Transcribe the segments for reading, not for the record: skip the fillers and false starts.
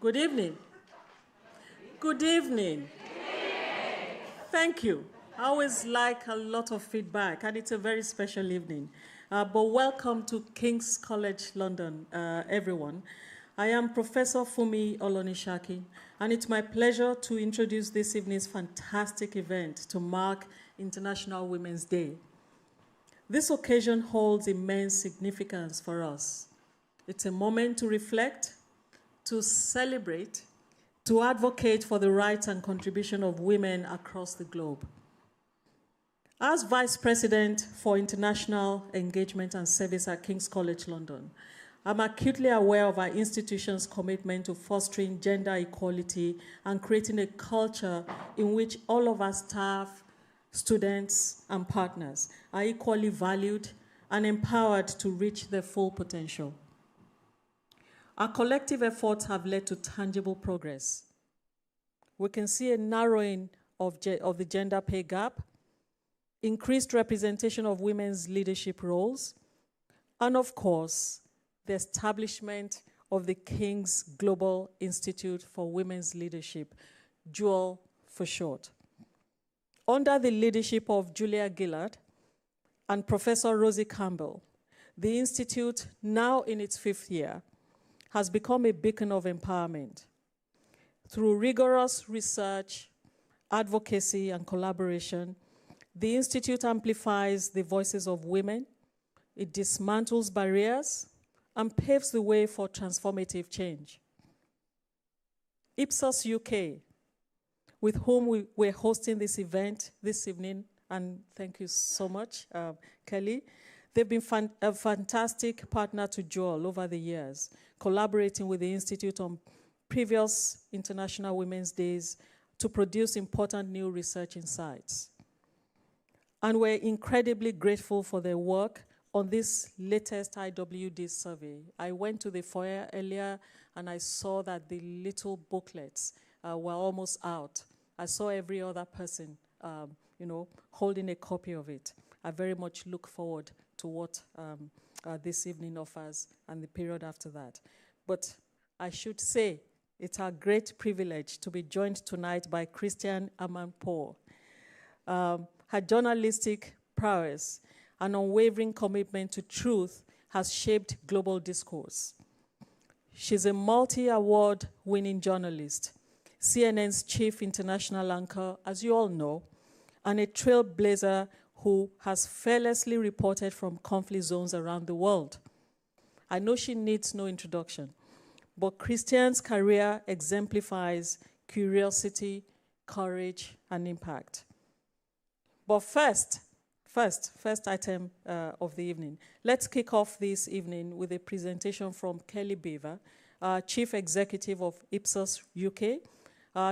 Good evening. Good evening. Thank you. I always like a lot of feedback, and it's a very special evening. But welcome to King's College London, everyone. I am Professor Funmi Olonishaki, and it's my pleasure to introduce this evening's fantastic event to mark International Women's Day. This occasion holds immense significance for us. It's a moment to reflect, to celebrate, to advocate for the rights and contribution of women across the globe. As Vice President for International Engagement and Service at King's College London, I'm acutely aware of our institution's commitment to fostering gender equality and creating a culture in which all of our staff, students, and partners are equally valued and empowered to reach their full potential. Our collective efforts have led to tangible progress. We can see a narrowing of the gender pay gap, increased representation of women's leadership roles, and of course, the establishment of the King's Global Institute for Women's Leadership, GUIL for short. Under the leadership of Julia Gillard and Professor Rosie Campbell, the Institute, now in its 5th year, has become a beacon of empowerment. Through rigorous research, advocacy, and collaboration, the Institute amplifies the voices of women, it dismantles barriers, and paves the way for transformative change. Ipsos UK, with whom we're hosting this event this evening, and thank you so much, Kelly. They've been a fantastic partner to GUIL over the years, collaborating with the Institute on previous International Women's Days to produce important new research insights. And we're incredibly grateful for their work on this latest IWD survey. I went to the foyer earlier and I saw that the little booklets were almost out. I saw every other person, holding a copy of it. I very much look forward to what this evening offers and the period after that. But I should say it's our great privilege to be joined tonight by Christiane Amanpour. Her journalistic prowess and unwavering commitment to truth has shaped global discourse. She's a multi-award winning journalist, CNN's chief international anchor, as you all know, and a trailblazer who has fearlessly reported from conflict zones around the world. I know she needs no introduction, but Christiane's career exemplifies curiosity, courage, and impact. But first item of the evening. Let's kick off this evening with a presentation from Kelly Beaver, Chief Executive of Ipsos UK.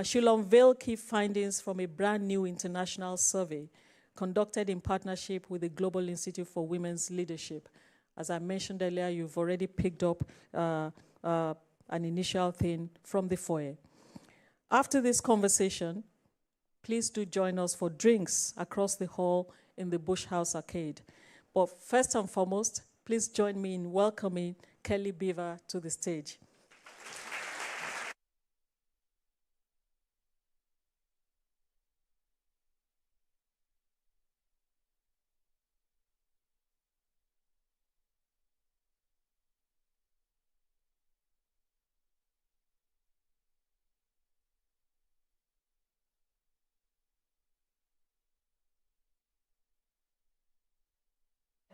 She'll unveil key findings from a brand new international survey conducted in partnership with the Global Institute for Women's Leadership. As I mentioned earlier, you've already picked up an initial thing from the foyer. After this conversation, please do join us for drinks across the hall in the Bush House Arcade. But first and foremost, please join me in welcoming Kelly Beaver to the stage.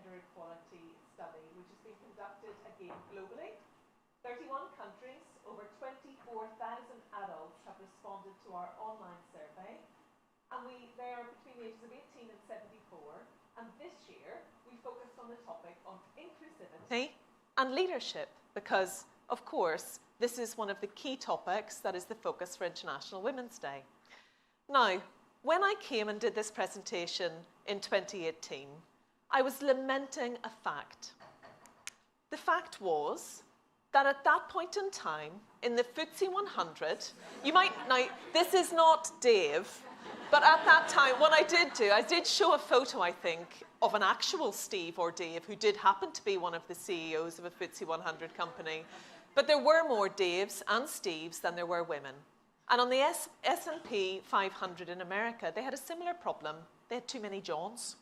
Equality study, which has been conducted again globally. 31 countries, over 24,000 adults have responded to our online survey, and they are between the ages of 18 and 74, and this year we focused on the topic of inclusivity and leadership because, of course, this is one of the key topics that is the focus for International Women's Day. Now, when I came and did this presentation in 2018, I was lamenting a fact. The fact was that at that point in time, in the FTSE 100, now this is not Dave, but at that time, what I did show a photo, I think, of an actual Steve or Dave who did happen to be one of the CEOs of a FTSE 100 company. But there were more Daves and Steves than there were women. And on the S&P 500 in America, they had a similar problem. They had too many Johns.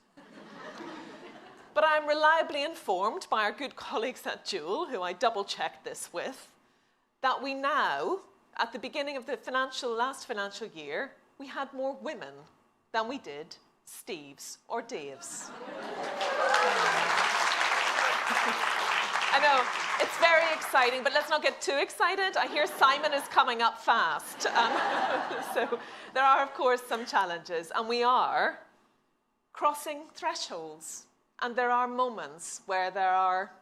But I'm reliably informed by our good colleagues at Jewel, who I double-checked this with, that we now, at the beginning of the last financial year, we had more women than we did Steves or Daves. I know, it's very exciting, but let's not get too excited. I hear Simon is coming up fast. So there are, of course, some challenges, and we are crossing thresholds. And there are moments where there are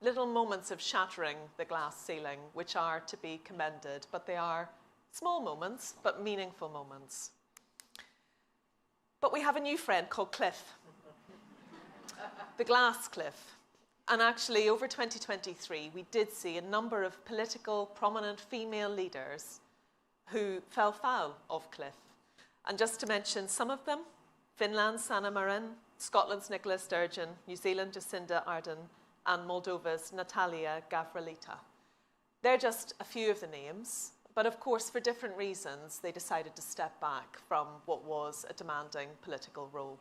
little moments of shattering the glass ceiling, which are to be commended, but they are small moments, but meaningful moments. But we have a new friend called Cliff, the glass cliff. And actually, over 2023, we did see a number of political, prominent female leaders who fell foul of Cliff. And just to mention some of them, Finland's Sanna Marin, Scotland's Nicola Sturgeon, New Zealand's Jacinda Ardern, and Moldova's Natalia Gavrilita. They're just a few of the names, but of course, for different reasons, they decided to step back from what was a demanding political role.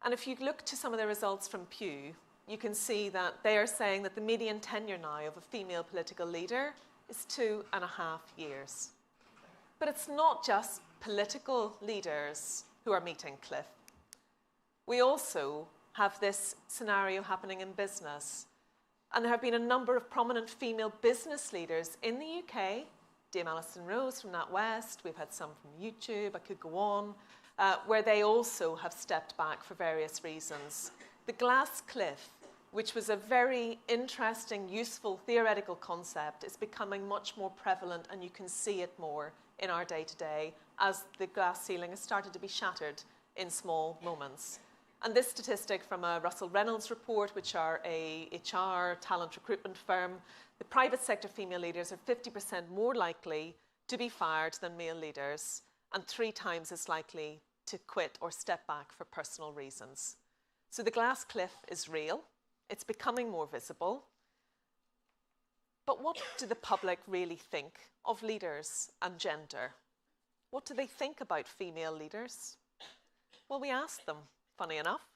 And if you look to some of the results from Pew, you can see that they are saying that the median tenure now of a female political leader is 2.5 years. But it's not just political leaders who are meeting Cliff. We also have this scenario happening in business. And there have been a number of prominent female business leaders in the UK. Dame Alison Rose from NatWest, we've had some from YouTube, I could go on, where they also have stepped back for various reasons. The glass cliff, which was a very interesting, useful, theoretical concept, is becoming much more prevalent, and you can see it more in our day-to-day as the glass ceiling has started to be shattered in small moments. And this statistic from a Russell Reynolds report, which are a HR talent recruitment firm, the private sector female leaders are 50% more likely to be fired than male leaders, and 3 times as likely to quit or step back for personal reasons. So the glass cliff is real. It's becoming more visible. But what do the public really think of leaders and gender? What do they think about female leaders? Well, we asked them, funny enough.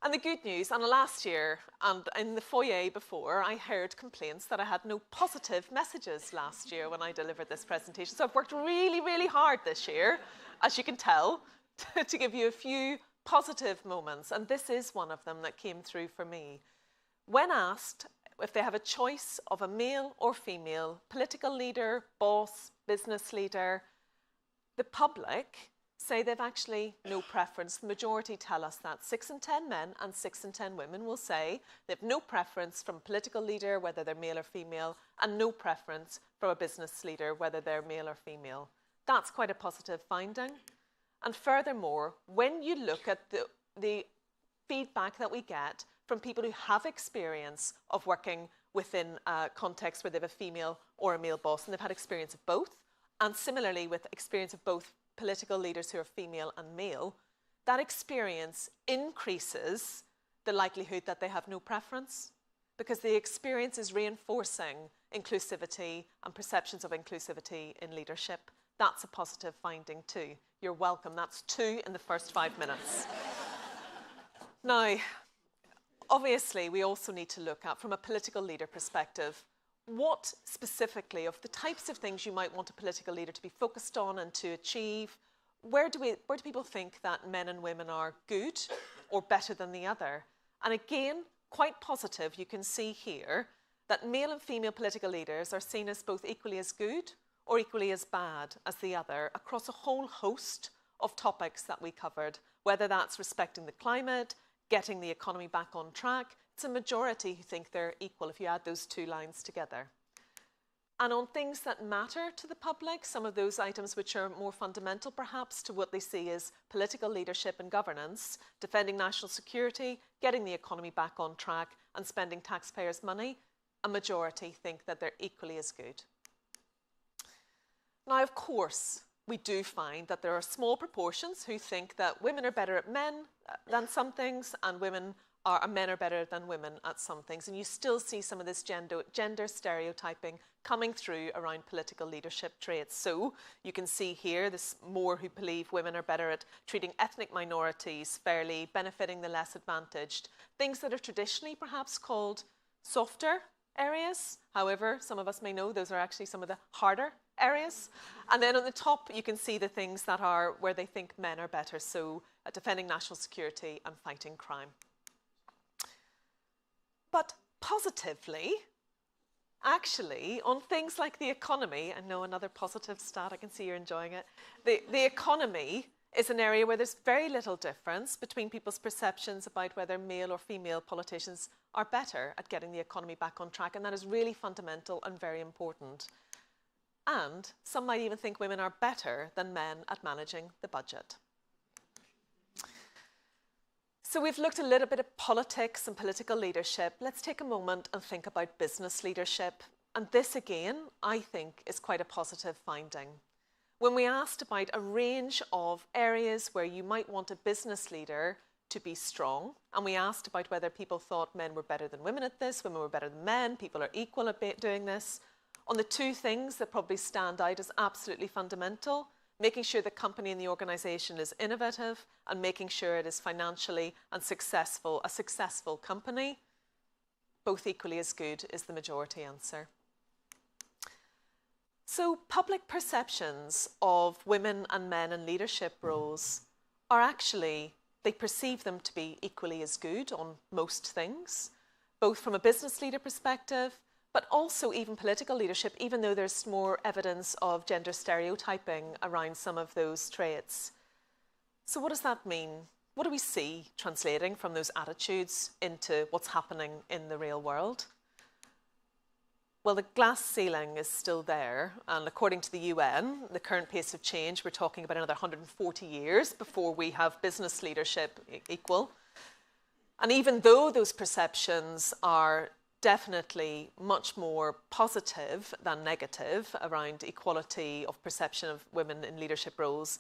And the good news, and last year, and in the foyer before, I heard complaints that I had no positive messages last year when I delivered this presentation. So I've worked really, really hard this year, as you can tell, to give you a few positive moments. And this is one of them that came through for me. When asked if they have a choice of a male or female political leader, boss, business leader, the public say they've actually no preference. The majority tell us that. 6 in 10 men and 6 in 10 women will say they've no preference from a political leader, whether they're male or female, and no preference from a business leader, whether they're male or female. That's quite a positive finding. And furthermore, when you look at the feedback that we get from people who have experience of working within a context where they have a female or a male boss, and they've had experience of both, and similarly with experience of both political leaders who are female and male, that experience increases the likelihood that they have no preference, because the experience is reinforcing inclusivity and perceptions of inclusivity in leadership. That's a positive finding too. You're welcome. That's 2 in the first 5 minutes. Now, obviously, we also need to look at, from a political leader perspective, what specifically of the types of things you might want a political leader to be focused on and to achieve. Where do people think that men and women are good or better than the other? And again, quite positive, you can see here that male and female political leaders are seen as both equally as good or equally as bad as the other across a whole host of topics that we covered, whether that's respecting the climate, getting the economy back on track. It's a majority who think they're equal if you add those 2 lines together. And on things that matter to the public, some of those items which are more fundamental perhaps to what they see as political leadership and governance, defending national security, getting the economy back on track, and spending taxpayers' money, a majority think that they're equally as good. Now, of course, we do find that there are small proportions who think that women are better at men than some things, and women men are better than women at some things. And you still see some of this gender stereotyping coming through around political leadership traits. So you can see here this more who believe women are better at treating ethnic minorities fairly, benefiting the less advantaged, things that are traditionally perhaps called softer areas. However, some of us may know those are actually some of the harder areas. And then on the top, you can see the things that are where they think men are better. So defending national security and fighting crime. But positively, actually, on things like the economy, I know another positive stat, I can see you're enjoying it. The economy is an area where there's very little difference between people's perceptions about whether male or female politicians are better at getting the economy back on track, and that is really fundamental and very important. And some might even think women are better than men at managing the budget. So we've looked a little bit at politics and political leadership. Let's take a moment and think about business leadership. And this, again, I think is quite a positive finding. When we asked about a range of areas where you might want a business leader to be strong, and we asked about whether people thought men were better than women at this, women were better than men, people are equal at doing this. On the two things that probably stand out as absolutely fundamental, making sure the company and the organisation is innovative and making sure it is financially and a successful company, both equally as good is the majority answer. So public perceptions of women and men in leadership roles are actually, they perceive them to be equally as good on most things, both from a business leader perspective, but also even political leadership, even though there's more evidence of gender stereotyping around some of those traits. So what does that mean? What do we see translating from those attitudes into what's happening in the real world? Well, the glass ceiling is still there, and according to the UN, the current pace of change, we're talking about another 140 years before we have business leadership equal. And even though those perceptions are definitely much more positive than negative around equality of perception of women in leadership roles,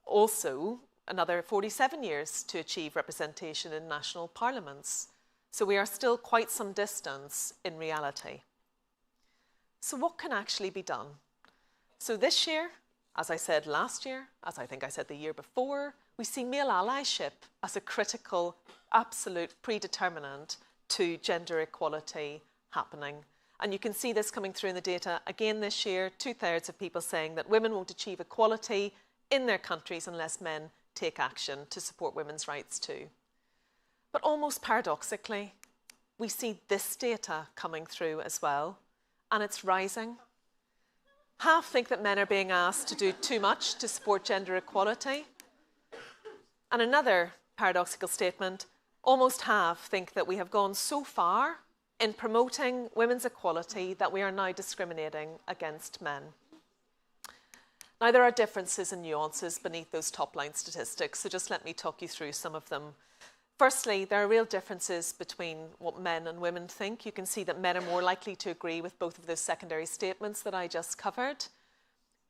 also another 47 years to achieve representation in national parliaments. So we are still quite some distance in reality. So what can actually be done? So this year, as I said last year, as I think I said the year before, we see male allyship as a critical, absolute predeterminant to gender equality happening. And you can see this coming through in the data again this year, 2/3 of people saying that women won't achieve equality in their countries unless men take action to support women's rights too. But almost paradoxically, we see this data coming through as well, and it's rising. Half think that men are being asked to do too much to support gender equality. And another paradoxical statement, almost half think that we have gone so far in promoting women's equality that we are now discriminating against men. Now, there are differences and nuances beneath those top-line statistics, so just let me talk you through some of them. Firstly, there are real differences between what men and women think. You can see that men are more likely to agree with both of those secondary statements that I just covered.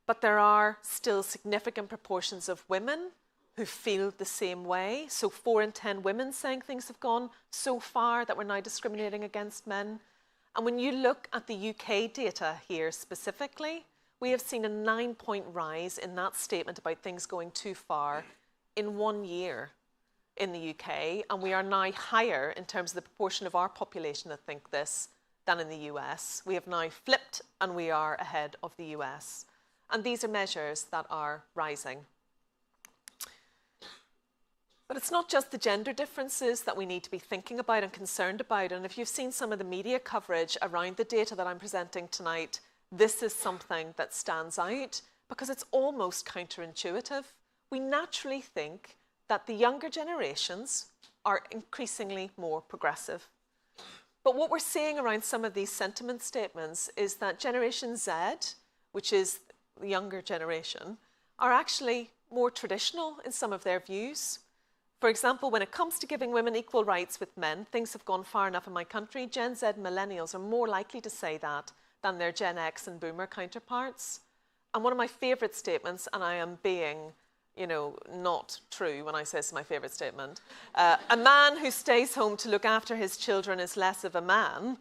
But there are still significant proportions of women who feel the same way. So 4 in 10 women saying things have gone so far that we're now discriminating against men. And when you look at the UK data here specifically, we have seen a 9-point rise in that statement about things going too far in 1 year in the UK. And we are now higher in terms of the proportion of our population that think this than in the US. We have now flipped and we are ahead of the US. And these are measures that are rising. But it's not just the gender differences that we need to be thinking about and concerned about. And if you've seen some of the media coverage around the data that I'm presenting tonight, this is something that stands out because it's almost counterintuitive. We naturally think that the younger generations are increasingly more progressive. But what we're seeing around some of these sentiment statements is that Generation Z, which is the younger generation, are actually more traditional in some of their views. For example, when it comes to giving women equal rights with men, things have gone far enough in my country. Gen Z millennials are more likely to say that than their Gen X and Boomer counterparts. And one of my favourite statements, and I am being, you know, not true when I say it's my favourite statement. A man who stays home to look after his children is less of a man.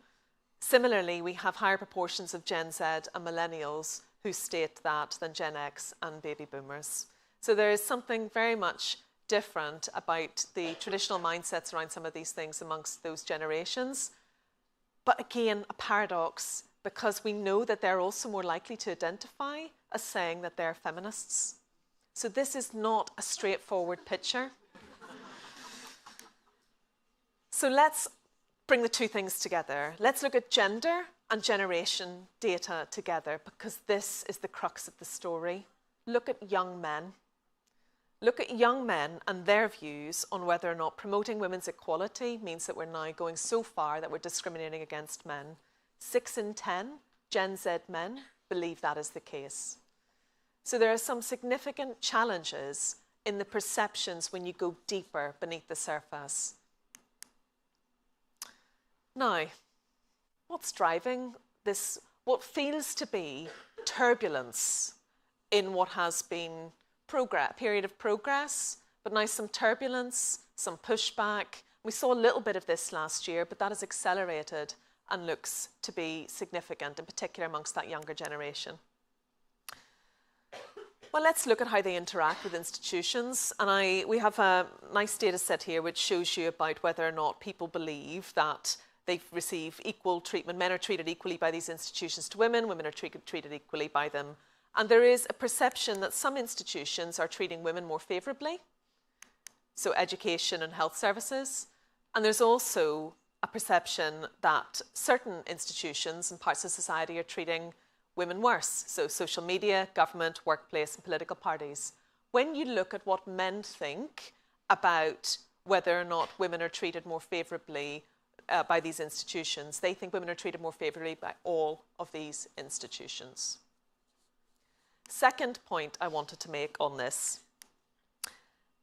Similarly, we have higher proportions of Gen Z and millennials who state that than Gen X and baby boomers. So there is something very much different about the traditional mindsets around some of these things amongst those generations. But again, a paradox, because we know that they're also more likely to identify as saying that they're feminists. So this is not a straightforward picture. So let's bring the two things together. Let's look at gender and generation data together, because this is the crux of the story. Look at young men. Look at young men and their views on whether or not promoting women's equality means that we're now going so far that we're discriminating against men. 6 in 10 Gen Z men believe that is the case. So there are some significant challenges in the perceptions when you go deeper beneath the surface. Now, what's driving this, what feels to be turbulence in what has been a period of progress, but now some turbulence, some pushback. We saw a little bit of this last year, but that has accelerated and looks to be significant, in particular amongst that younger generation. Well, let's look at how they interact with institutions. And we have a nice data set here which shows you about whether or not people believe that they receive equal treatment. Men are treated equally by these institutions to women. Women are treated equally by them. And there is a perception that some institutions are treating women more favourably, so education and health services. And there's also a perception that certain institutions and parts of society are treating women worse, so social media, government, workplace and political parties. When you look at what men think about whether or not women are treated more favourably by these institutions, they think women are treated more favourably by all of these institutions. Second point I wanted to make on this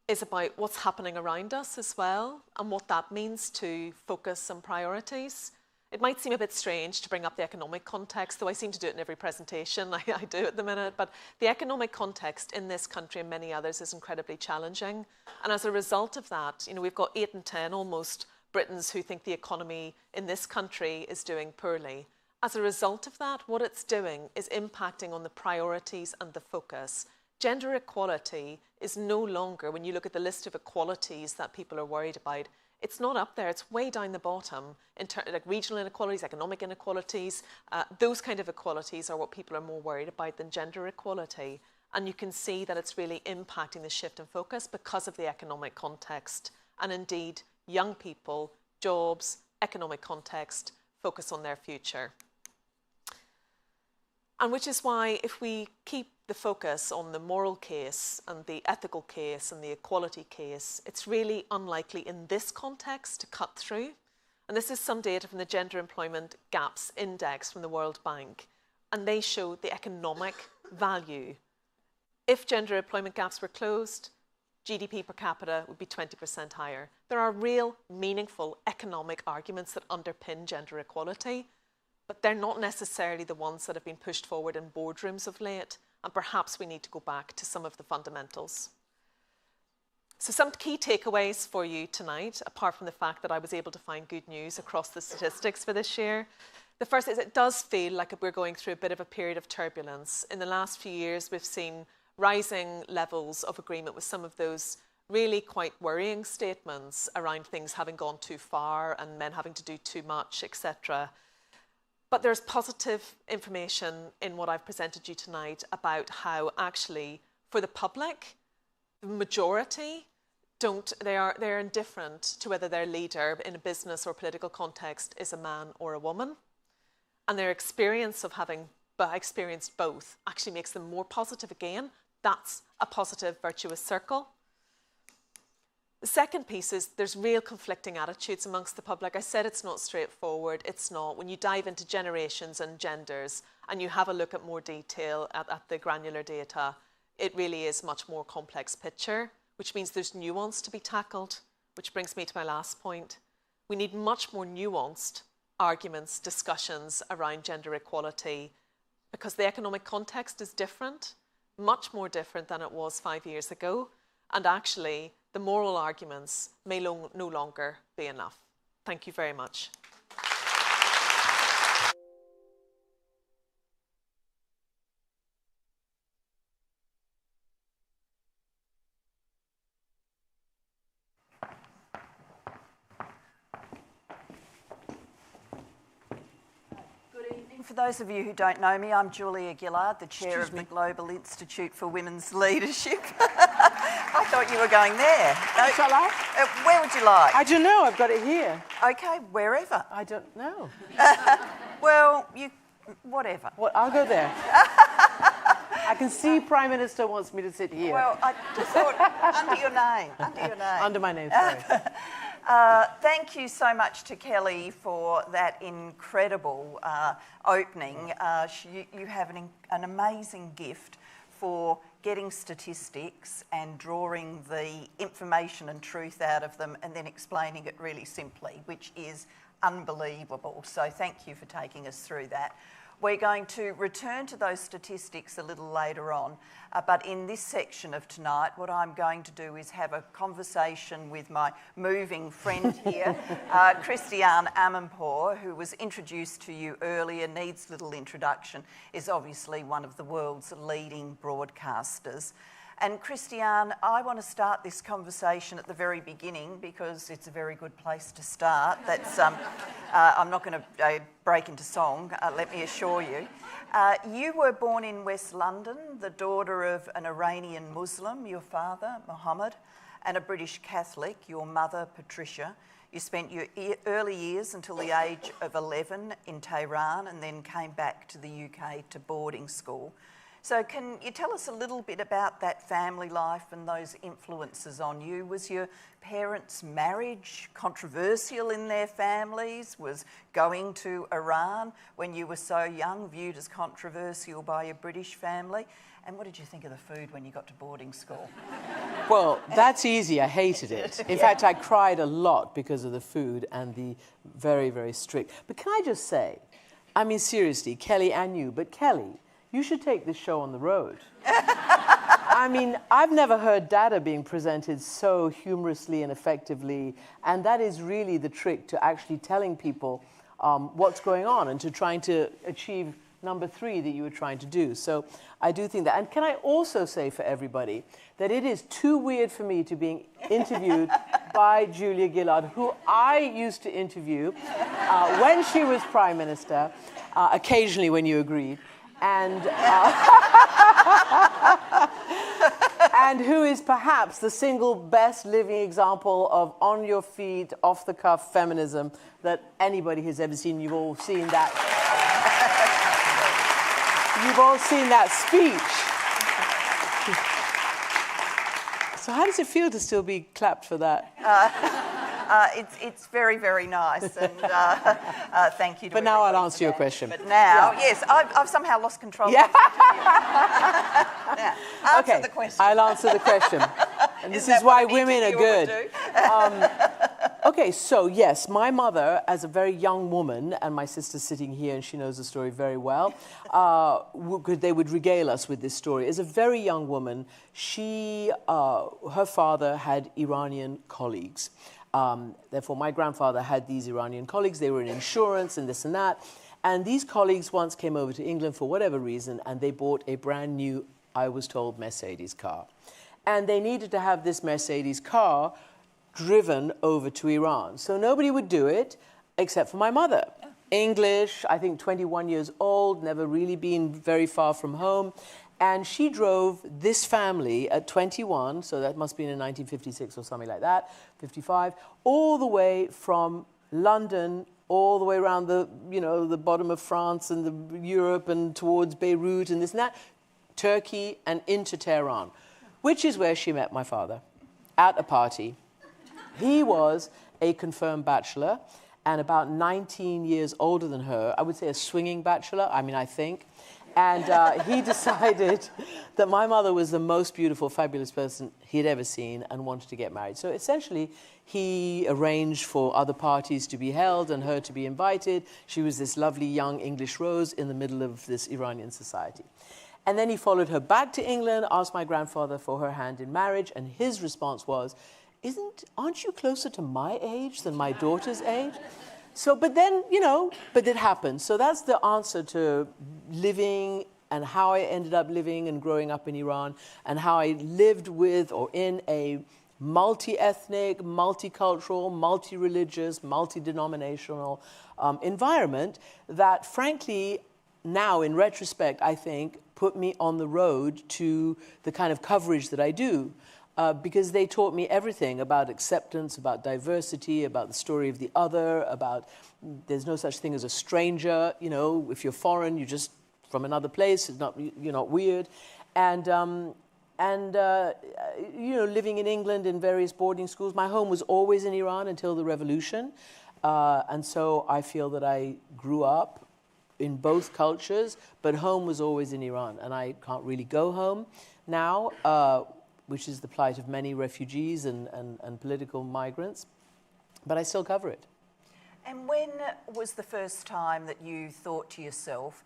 is about what's happening around us as well and what that means to focus and priorities. It might seem a bit strange to bring up the economic context, though I seem to do it in every presentation. I do at the minute, but the economic context in this country and many others is incredibly challenging. And as a result of that, you know, we've got 8 in 10 almost Britons who think the economy in this country is doing poorly. As a result of that, what it's doing is impacting on the priorities and the focus. Gender equality is no longer, when you look at the list of equalities that people are worried about, it's not up there, it's way down the bottom. Like regional inequalities, economic inequalities, those kind of equalities are what people are more worried about than gender equality. And you can see that it's really impacting the shift in focus because of the economic context. And indeed, young people, jobs, economic context, focus on their future. And which is why if we keep the focus on the moral case and the ethical case and the equality case, it's really unlikely in this context to cut through. And this is some data from the Gender Employment Gaps Index from the World Bank. And they show the economic value. If gender employment gaps were closed, GDP per capita would be 20% higher. There are real, meaningful economic arguments that underpin gender equality, but they're not necessarily the ones that have been pushed forward in boardrooms of late, and perhaps we need to go back to some of the fundamentals. So some key takeaways for you tonight, apart from the fact that I was able to find good news across the statistics for this year. The first is it does feel like we're going through a bit of a period of turbulence. In the last few years, we've seen rising levels of agreement with some of those really quite worrying statements around things having gone too far and men having to do too much, etc. But there's positive information in what I've presented you tonight about how actually for the public, the majority they're indifferent to whether their leader in a business or political context is a man or a woman. And their experience of having experienced both actually makes them more positive again. That's a positive, virtuous circle. The second piece is there's real conflicting attitudes amongst the public. I said it's not straightforward. It's not. When you dive into generations and genders and you have a look at more detail at the granular data, it really is much more complex picture, which means there's nuance to be tackled, which brings me to my last point. We need much more nuanced arguments, discussions around gender equality because the economic context is different. much more different than it was 5 years ago, and actually the moral arguments may no longer be enough. Thank you very much. For those of you who don't know me, I'm Julia Gillard, the chair of the Global Institute for Women's Leadership. I thought you were going there. No, shall I? Where would you like? I don't know, I've got it here. Okay, wherever. I don't know. Well, whatever. Well, I'll go there. I can see Prime Minister wants me to sit here. Well, I just thought, under your name, under your name. Under my name, sorry. Thank you so much to Kelly for that incredible opening. You have an amazing gift for getting statistics and drawing the information and truth out of them and then explaining it really simply, which is unbelievable. So thank you for taking us through that. We're going to return to those statistics a little later on, but in this section of tonight, what I'm going to do is have a conversation with my moving friend here, Christiane Amanpour, who was introduced to you earlier, needs little introduction, is obviously one of the world's leading broadcasters. And Christiane, I want to start this conversation at the very beginning because it's a very good place to start. That's, I'm not going to break into song, let me assure you. You were born in West London, the daughter of an Iranian Muslim, your father, Mohammed, and a British Catholic, your mother, Patricia. You spent your early years until the age of 11 in Tehran and then came back to the UK to boarding school. So can you tell us a little bit about that family life and those influences on you? Was your parents' marriage controversial in their families? Was going to Iran when you were so young viewed as controversial by your British family? And what did you think of the food when you got to boarding school? Well, that's easy. I hated it. In fact, I cried a lot because of the food and the very, very strict. But can I just say, I mean, seriously, Kelly and you, but Kelly, you should take this show on the road. I mean, I've never heard data being presented so humorously and effectively, and that is really the trick to actually telling people what's going on and to trying to achieve number 3 that you were trying to do. So I do think that. And can I also say for everybody that it is too weird for me to be interviewed by Julia Gillard, who I used to interview when she was Prime Minister, occasionally when you agreed. And who is perhaps the single best living example of on your feet, off the cuff feminism that anybody has ever seen. You've all seen that. You've all seen that speech. So how does it feel to still be clapped for that? It's very, very nice, and thank you to But now I'll answer your question. But now, yes, I've somehow lost control. Yeah. Now, answer the question. I'll answer the question. And this is why women are good. Okay, so yes, my mother, as a very young woman, and my sister's sitting here and she knows the story very well, they would regale us with this story. As a very young woman, her father had Iranian colleagues. Therefore, my grandfather had these Iranian colleagues. They were in insurance and this and that. And these colleagues once came over to England for whatever reason, and they bought a brand new, I was told, Mercedes car. And they needed to have this Mercedes car driven over to Iran. So nobody would do it except for my mother. English, I think 21 years old, never really been very far from home. And she drove this family at 21, so that must be in 1956 or something like that, 55, all the way from London, all the way around the bottom of France and Europe and towards Beirut and this and that, Turkey and into Tehran, which is where she met my father, at a party. He was a confirmed bachelor and about 19 years older than her. I would say a swinging bachelor, I think. And he decided that my mother was the most beautiful, fabulous person he'd ever seen and wanted to get married. So essentially, he arranged for other parties to be held and her to be invited. She was this lovely young English rose in the middle of this Iranian society. And then he followed her back to England, asked my grandfather for her hand in marriage, and his response was, aren't you closer to my age than my daughter's age? So, but then, but it happened. So that's the answer to living and how I ended up living and growing up in Iran, and how I lived with or in a multi-ethnic, multicultural, multi-religious, multi-denominational environment that, frankly, now in retrospect, I think, put me on the road to the kind of coverage that I do. Because they taught me everything about acceptance, about diversity, about the story of the other, about there's no such thing as a stranger. If you're foreign, you're just from another place. You're not weird. And living in England in various boarding schools. My home was always in Iran until the revolution. And so I feel that I grew up in both cultures, but home was always in Iran. And I can't really go home now, which is the plight of many refugees and political migrants, but I still cover it. And when was the first time that you thought to yourself,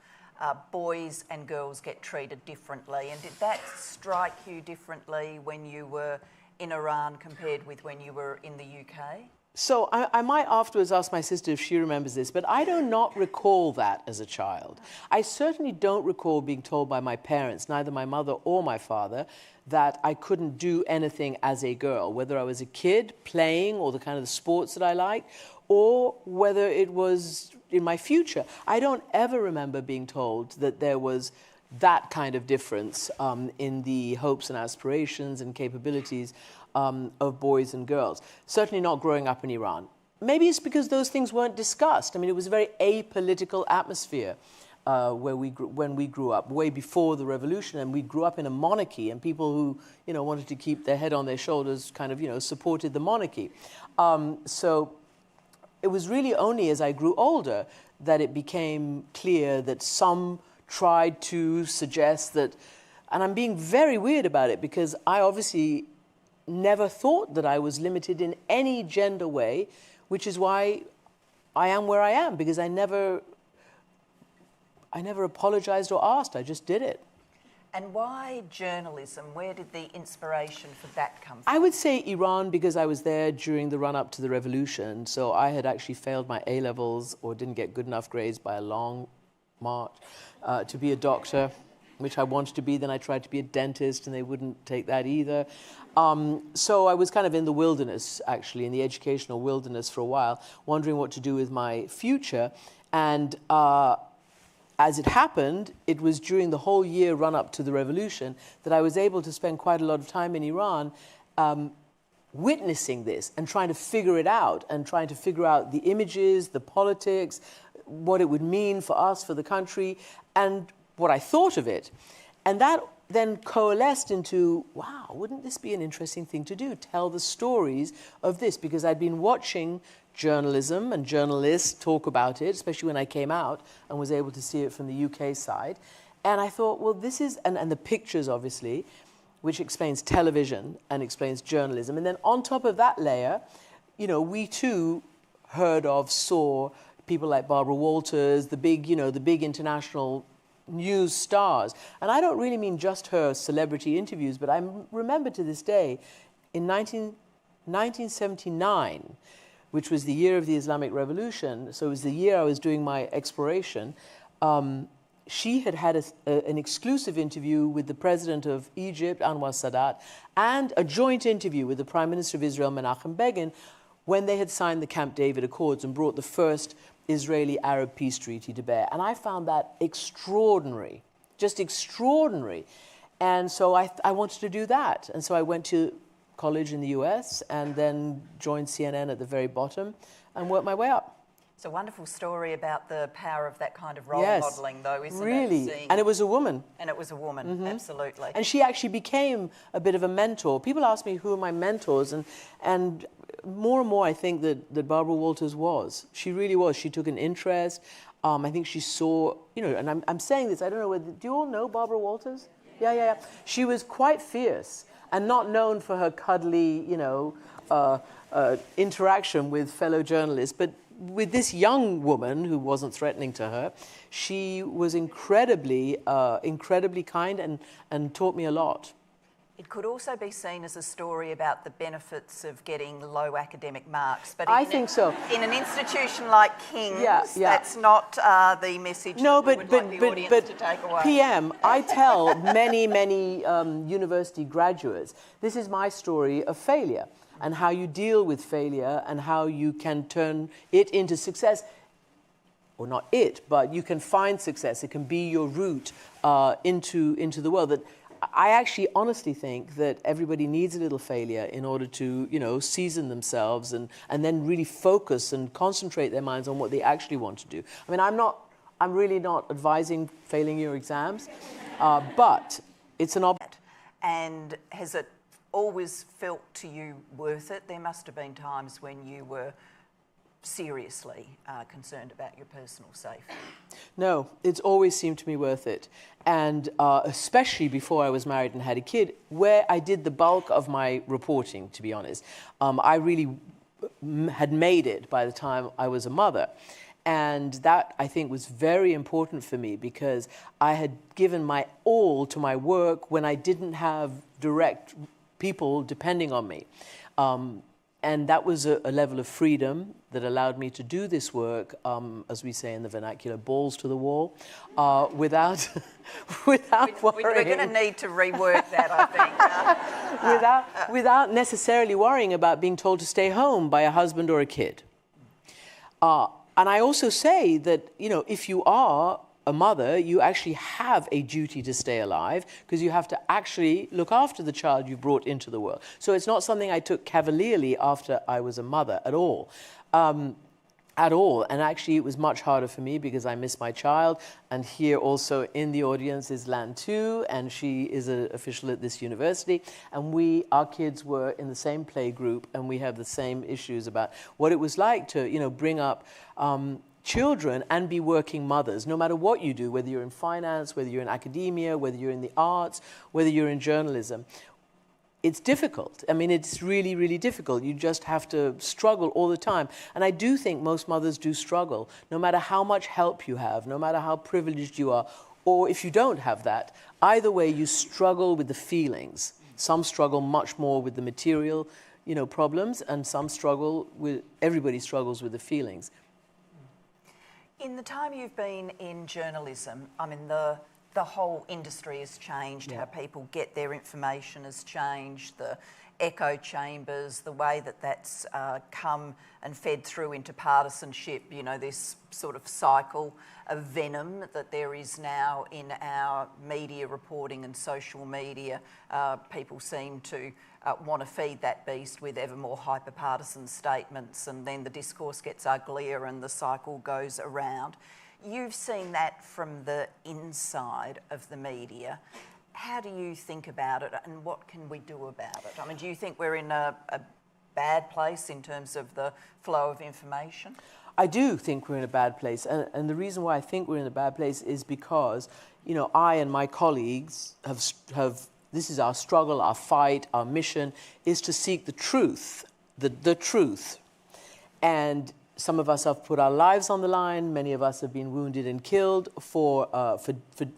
boys and girls get treated differently? And did that strike you differently when you were in Iran compared with when you were in the UK? So I might afterwards ask my sister if she remembers this, but I do not recall that as a child. I certainly don't recall being told by my parents, neither my mother or my father, that I couldn't do anything as a girl, whether I was a kid playing or the kind of the sports that I liked, or whether it was in my future. I don't ever remember being told that there was that kind of difference in the hopes and aspirations and capabilities of boys and girls. Certainly not growing up in Iran. Maybe it's because those things weren't discussed. I mean, it was a very apolitical atmosphere when we grew up, way before the revolution, and we grew up in a monarchy, and people who, wanted to keep their head on their shoulders kind of, supported the monarchy. So it was really only as I grew older that it became clear that some tried to suggest that, and I'm being very weird about it because I obviously never thought that I was limited in any gender way, which is why I am where I am, because I never apologized or asked, I just did it. And why journalism? Where did the inspiration for that come from? I would say Iran, because I was there during the run-up to the revolution. So I had actually failed my A-levels or didn't get good enough grades by a long march to be a doctor, which I wanted to be. Then I tried to be a dentist and they wouldn't take that either. So I was kind of in the wilderness, actually, in the educational wilderness for a while, wondering what to do with my future. And as it happened, it was during the whole year run-up to the revolution that I was able to spend quite a lot of time in Iran witnessing this and trying to figure it out and trying to figure out the images, the politics, what it would mean for us, for the country, and what I thought of it. And that then coalesced into, wow, wouldn't this be an interesting thing to do? Tell the stories of this, because I'd been watching journalism and journalists talk about it, especially when I came out and was able to see it from the UK side. And I thought, well, this is, and the pictures, obviously, which explains television and explains journalism. And then on top of that layer, we too heard of, saw people like Barbara Walters, the big international news stars. And I don't really mean just her celebrity interviews, but I remember to this day, in 1979, which was the year of the Islamic Revolution, so it was the year I was doing my exploration, she had had an exclusive interview with the president of Egypt, Anwar Sadat, and a joint interview with the Prime Minister of Israel, Menachem Begin, when they had signed the Camp David Accords and brought the first Israeli-Arab peace treaty to bear. And I found that extraordinary, just extraordinary. And so I wanted to do that. And so I went to college in the US and then joined CNN at the very bottom and worked my way up. It's a wonderful story about the power of that kind of role modelling, though, isn't it? Really. And it was a woman. And it was a woman, absolutely. And she actually became a bit of a mentor. People ask me who are my mentors, and more and more I think that Barbara Walters was. She really was. She took an interest. I think she saw, and I'm saying this, I don't know whether, do you all know Barbara Walters? Yeah. She was quite fierce and not known for her cuddly, interaction with fellow journalists, but with this young woman who wasn't threatening to her, she was incredibly kind and taught me a lot. It could also be seen as a story about the benefits of getting low academic marks. But I think so. In an institution like King's, that's not the message that we would like the audience to take away. PM, I tell many university graduates, this is my story of failure and how you deal with failure and how you can turn it into success. Or not it, but you can find success. It can be your route into the world. That I actually honestly think that everybody needs a little failure in order to, season themselves and then really focus and concentrate their minds on what they actually want to do. I mean, I'm really not advising failing your exams, but it's an option. And has it always felt to you worth it? There must have been times when you were seriously concerned about your personal safety. No, it's always seemed to me worth it. And especially before I was married and had a kid, where I did the bulk of my reporting, to be honest. I really had made it by the time I was a mother. And that, I think, was very important for me because I had given my all to my work when I didn't have direct people depending on me. And that was a level of freedom that allowed me to do this work, as we say in the vernacular, balls to the wall, without worrying. We're going to need to rework that, I think. Without necessarily worrying about being told to stay home by a husband or a kid. And I also say that, if you are a mother, you actually have a duty to stay alive because you have to actually look after the child you brought into the world. So it's not something I took cavalierly after I was a mother at all. And actually it was much harder for me because I miss my child. And here also in the audience is Lan Tu, and she is an official at this university. And our kids were in the same play group, and we have the same issues about what it was like to, bring up children and be working mothers, no matter what you do, whether you're in finance, whether you're in academia, whether you're in the arts, whether you're in journalism. It's difficult. I mean, it's really, really difficult. You just have to struggle all the time. And I do think most mothers do struggle, no matter how much help you have, no matter how privileged you are, or if you don't have that. Either way, you struggle with the feelings. Some struggle much more with the material, problems, and everybody struggles with the feelings. In the time you've been in journalism, I mean, the whole industry has changed, how people get their information has changed, the echo chambers, the way that's come and fed through into partisanship, this sort of cycle of venom that there is now in our media reporting and social media. People seem to want to feed that beast with ever more hyper-partisan statements, and then the discourse gets uglier and the cycle goes around. You've seen that from the inside of the media. How do you think about it, and what can we do about it? I mean, do you think we're in a bad place in terms of the flow of information? I do think we're in a bad place, and the reason why I think we're in a bad place is because, I and my colleagues have this is our struggle, our fight, our mission, is to seek the truth, the truth. And some of us have put our lives on the line. Many of us have been wounded and killed for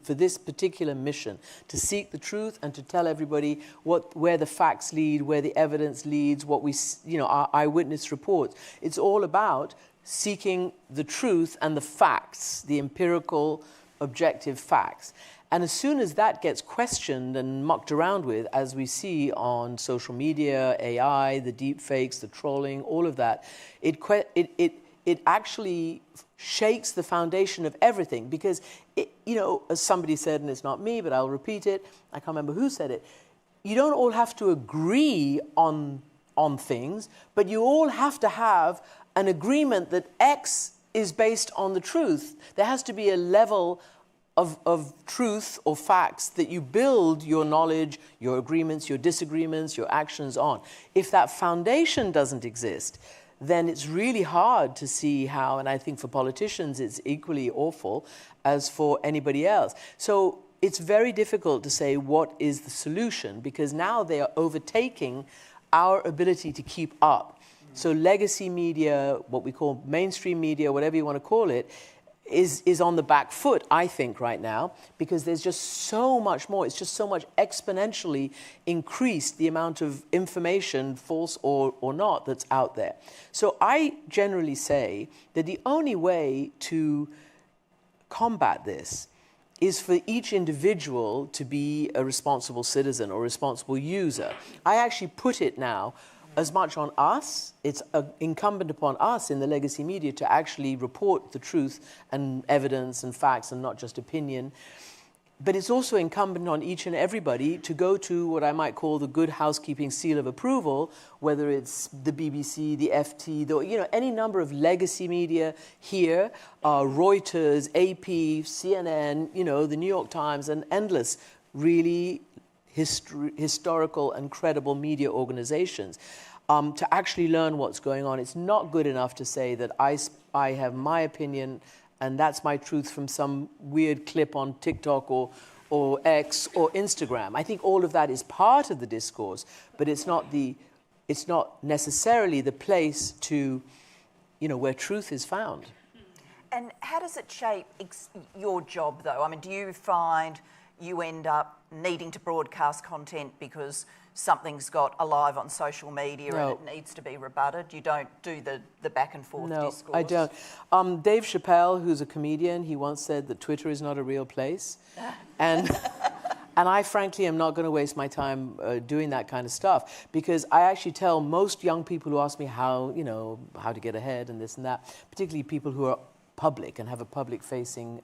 this particular mission, to seek the truth and to tell everybody where the facts lead, where the evidence leads, what our eyewitness reports. It's all about seeking the truth and the facts, the empirical, objective facts. And as soon as that gets questioned and mucked around with, as we see on social media, AI, the deep fakes, the trolling, all of that, it actually shakes the foundation of everything. Because, as somebody said, and it's not me, but I'll repeat it, I can't remember who said it, you don't all have to agree on things, but you all have to have an agreement that X is based on the truth. There has to be a level of truth or facts that you build your knowledge, your agreements, your disagreements, your actions on. If that foundation doesn't exist, then it's really hard to see how, and I think for politicians it's equally awful as for anybody else. So it's very difficult to say what is the solution, because now they are overtaking our ability to keep up. So legacy media, what we call mainstream media, whatever you want to call it, is on the back foot, I think, right now, because there's just so much more. It's just so much exponentially increased the amount of information, false or not, that's out there. So I generally say that the only way to combat this is for each individual to be a responsible citizen or responsible user. I actually put it now as much on us. It's incumbent upon us in the legacy media to actually report the truth and evidence and facts and not just opinion. But it's also incumbent on each and everybody to go to what I might call the good housekeeping seal of approval, whether it's the BBC, the FT, any number of legacy media here, Reuters, AP, CNN, the New York Times, and endless really historical and credible media organizations to actually learn what's going on. It's not good enough to say that I have my opinion and that's my truth from some weird clip on TikTok or X or Instagram. I think all of that is part of the discourse, but it's not necessarily the place to, where truth is found. And how does it shape your job, though? I mean, do you find you end up needing to broadcast content because something's got alive on social media and it needs to be rebutted? You don't do the back and forth discourse? No, I don't. Dave Chappelle, who's a comedian, he once said that Twitter is not a real place. And I frankly am not going to waste my time doing that kind of stuff, because I actually tell most young people who ask me how to get ahead and this and that, particularly people who are public and have a public-facing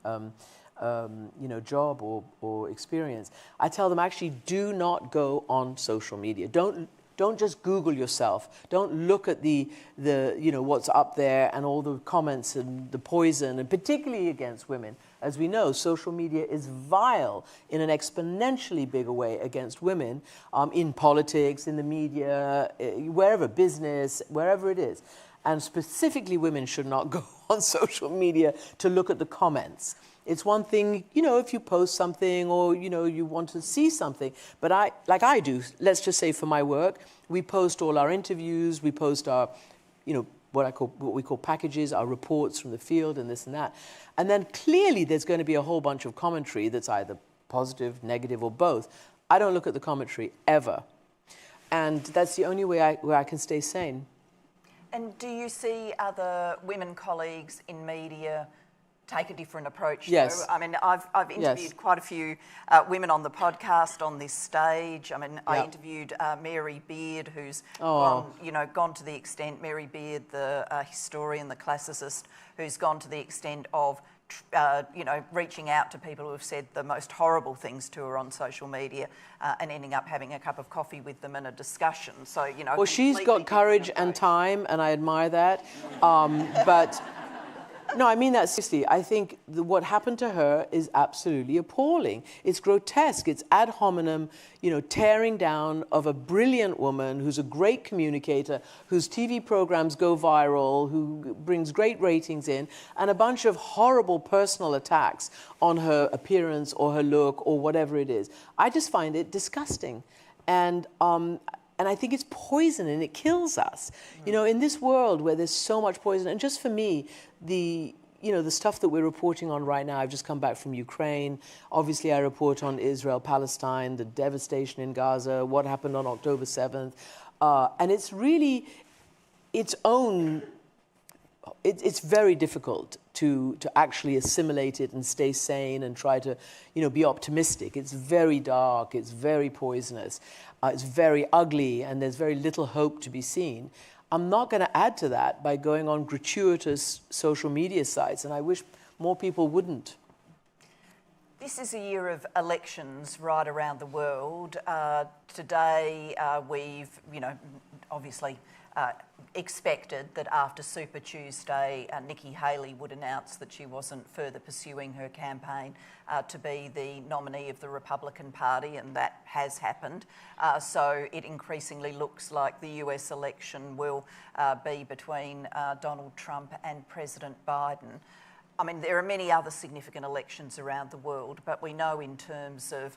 job or experience, I tell them actually do not go on social media. Don't just Google yourself. Don't look at the what's up there and all the comments and the poison, and particularly against women. As we know, social media is vile in an exponentially bigger way against women, in politics, in the media, wherever, business, wherever it is. And specifically, women should not go on social media to look at the comments. It's one thing, if you post something or, you want to see something. But like I do, let's just say for my work, we post all our interviews, we post our, what we call packages, our reports from the field and this and that. And then clearly there's going to be a whole bunch of commentary that's either positive, negative, or both. I don't look at the commentary ever. And that's the only way where I can stay sane. And do you see other women colleagues in media take a different approach? Yes. Though? I mean, I've interviewed quite a few women on the podcast on this stage. I mean, I interviewed Mary Beard, who's gone to the extent, Mary Beard, the historian, the classicist, who's gone to the extent of reaching out to people who have said the most horrible things to her on social media and ending up having a cup of coffee with them in a discussion. So, Well, she's got courage and time, and I admire that. But no, I mean that seriously. I think what happened to her is absolutely appalling. It's grotesque. It's ad hominem, tearing down of a brilliant woman who's a great communicator, whose TV programs go viral, who brings great ratings in, and a bunch of horrible personal attacks on her appearance or her look or whatever it is. I just find it disgusting. And I think it's poison and it kills us. In this world where there's so much poison, and just for me, the stuff that we're reporting on right now, I've just come back from Ukraine. Obviously, I report on Israel, Palestine, the devastation in Gaza, what happened on October 7th. And it's really it's very difficult to actually assimilate it and stay sane and try to, be optimistic. It's very dark, it's very poisonous, it's very ugly, and there's very little hope to be seen. I'm not going to add to that by going on gratuitous social media sites, and I wish more people wouldn't. This is a year of elections right around the world. Today, we've, obviously expected that after Super Tuesday, Nikki Haley would announce that she wasn't further pursuing her campaign to be the nominee of the Republican Party, and that has happened. So it increasingly looks like the US election will be between Donald Trump and President Biden. I mean, there are many other significant elections around the world, but we know in terms of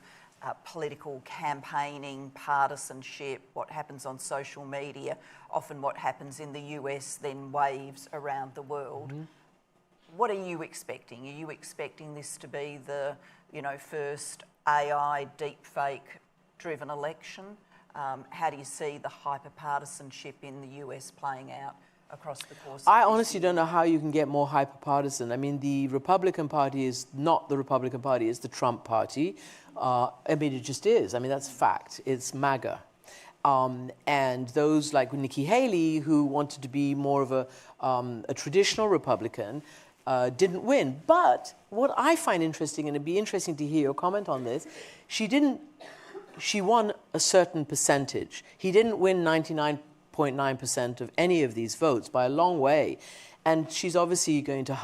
political campaigning, partisanship, what happens on social media, often what happens in the US then waves around the world. What are you expecting? Are you expecting this to be the, first AI deepfake driven election? How do you see the hyper-partisanship in the US playing out across the course of I honestly don't know how you can get more hyper-partisan. I mean, the Republican Party is not the Republican Party, it's the Trump Party. It just is. I mean, that's fact. It's MAGA. And those like Nikki Haley, who wanted to be more of a traditional Republican, didn't win. But what I find interesting, and it'd be interesting to hear your comment on this, she won a certain percentage. He didn't win 99.9% of any of these votes by a long way. And she's obviously going to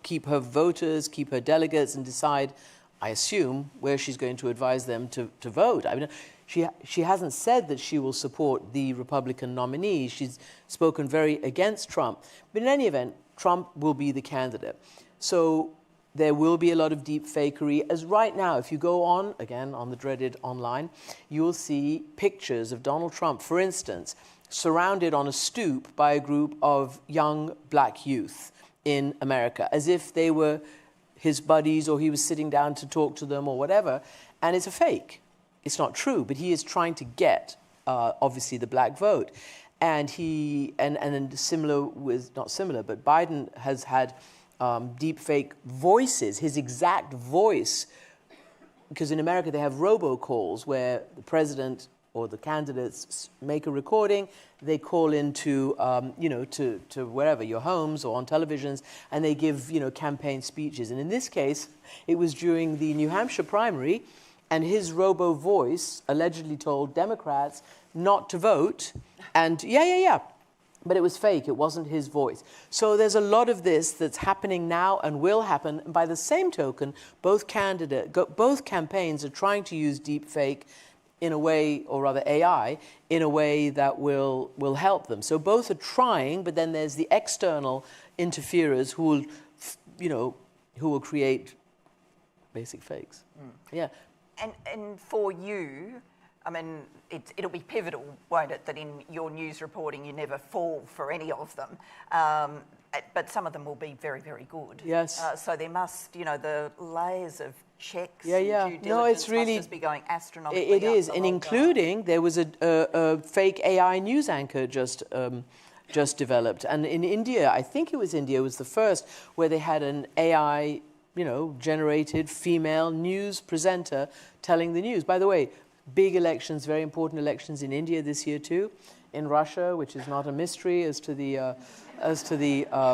keep her voters, keep her delegates, and decide, I assume, where she's going to advise them to vote. I mean, she hasn't said that she will support the Republican nominee. She's spoken very against Trump. But in any event, Trump will be the candidate. So there will be a lot of deep fakery. As right now, if you go on, again, on the dreaded online, you will see pictures of Donald Trump, for instance, surrounded on a stoop by a group of young black youth in America, as if they were his buddies or he was sitting down to talk to them or whatever. And it's a fake. It's not true, but he is trying to get, obviously, the black vote. And similar with, not similar, but Biden has had deep fake voices, his exact voice, because in America they have robocalls where the president or the candidates make a recording, they call into, to wherever, your homes or on televisions, and they give, campaign speeches. And in this case, it was during the New Hampshire primary, and his robo voice allegedly told Democrats not to vote, and but it was fake, it wasn't his voice. So there's a lot of this that's happening now and will happen. And by the same token, both campaigns are trying to use deep fake in a way, or rather AI, in a way that will help them. So both are trying, but then there's the external interferers who will create basic fakes. Yeah. And for you, I mean, it'll be pivotal, won't it, that in your news reporting you never fall for any of them. But some of them will be very, very good. Yes. So there must, the layers of checks and due diligence must just be going astronomically It is, up and the including, there was a fake AI news anchor just developed. And in India, I think it was India, was the first where they had an AI, generated female news presenter telling the news. By the way, big elections, very important elections in India this year too, in Russia, which is not a mystery as to the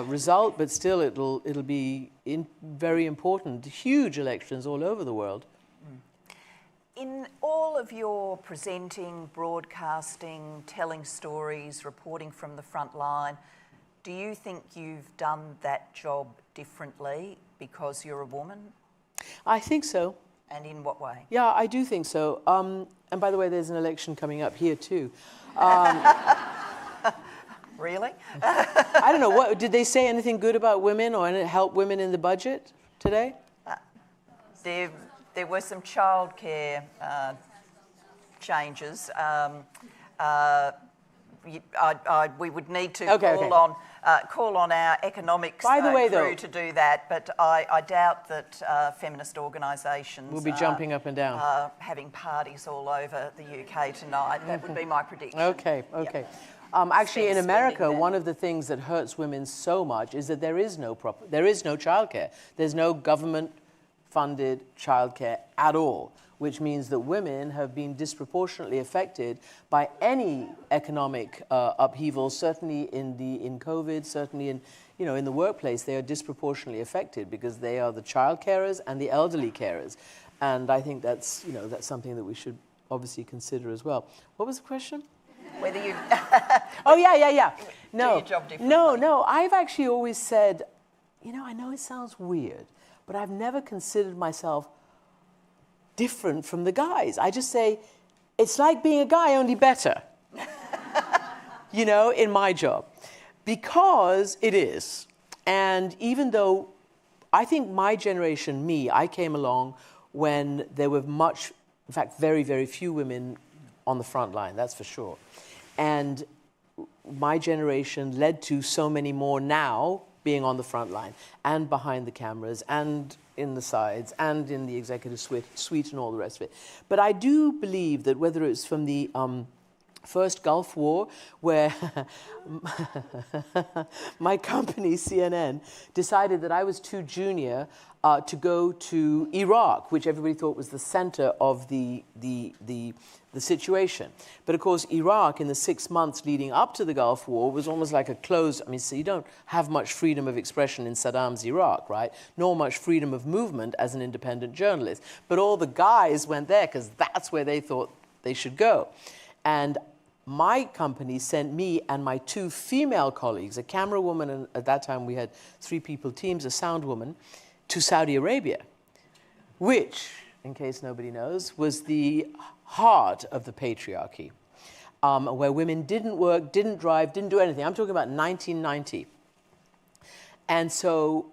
result, but still it'll be very important. Huge elections all over the world. In all of your presenting, broadcasting, telling stories, reporting from the front line, do you think you've done that job differently because you're a woman? I think so. And in what way? Yeah, I do think so. And by the way, there's an election coming up here too. Really? I don't know. Did they say anything good about women or help women in the budget today? There were some childcare changes. We would need to call on our economics crew to do that, but I doubt that feminist organisations will be jumping up and down, having parties all over the UK tonight. That would be my prediction. Okay. Yep. Actually, in America, one of the things that hurts women so much is that there is no childcare. There's no government-funded childcare at all, which means that women have been disproportionately affected by any economic upheaval. Certainly in COVID, certainly in the workplace, they are disproportionately affected because they are the child carers and the elderly carers, and I think that's something that we should obviously consider as well. What was the question? Whether you Oh yeah. No, do your job differently. No. I've actually always said, I know it sounds weird, but I've never considered myself different from the guys. I just say, it's like being a guy, only better. In my job. Because it is. And even though I think my generation, I came along when there were in fact, very, very few women on the front line, that's for sure. And my generation led to so many more now being on the front line and behind the cameras and in the sides and in the executive suite and all the rest of it. But I do believe that whether it's from the first Gulf War, where my company, CNN, decided that I was too junior to go to Iraq, which everybody thought was the center of the situation. But of course, Iraq, in the 6 months leading up to the Gulf War, was almost like a closed, I mean, so you don't have much freedom of expression in Saddam's Iraq, right? Nor much freedom of movement as an independent journalist. But all the guys went there because that's where they thought they should go. And my company sent me and my 2 female colleagues, a camera woman, and at that time we had 3 people teams, a sound woman, to Saudi Arabia, which, in case nobody knows, was the heart of the patriarchy, where women didn't work, didn't drive, didn't do anything. I'm talking about 1990. And so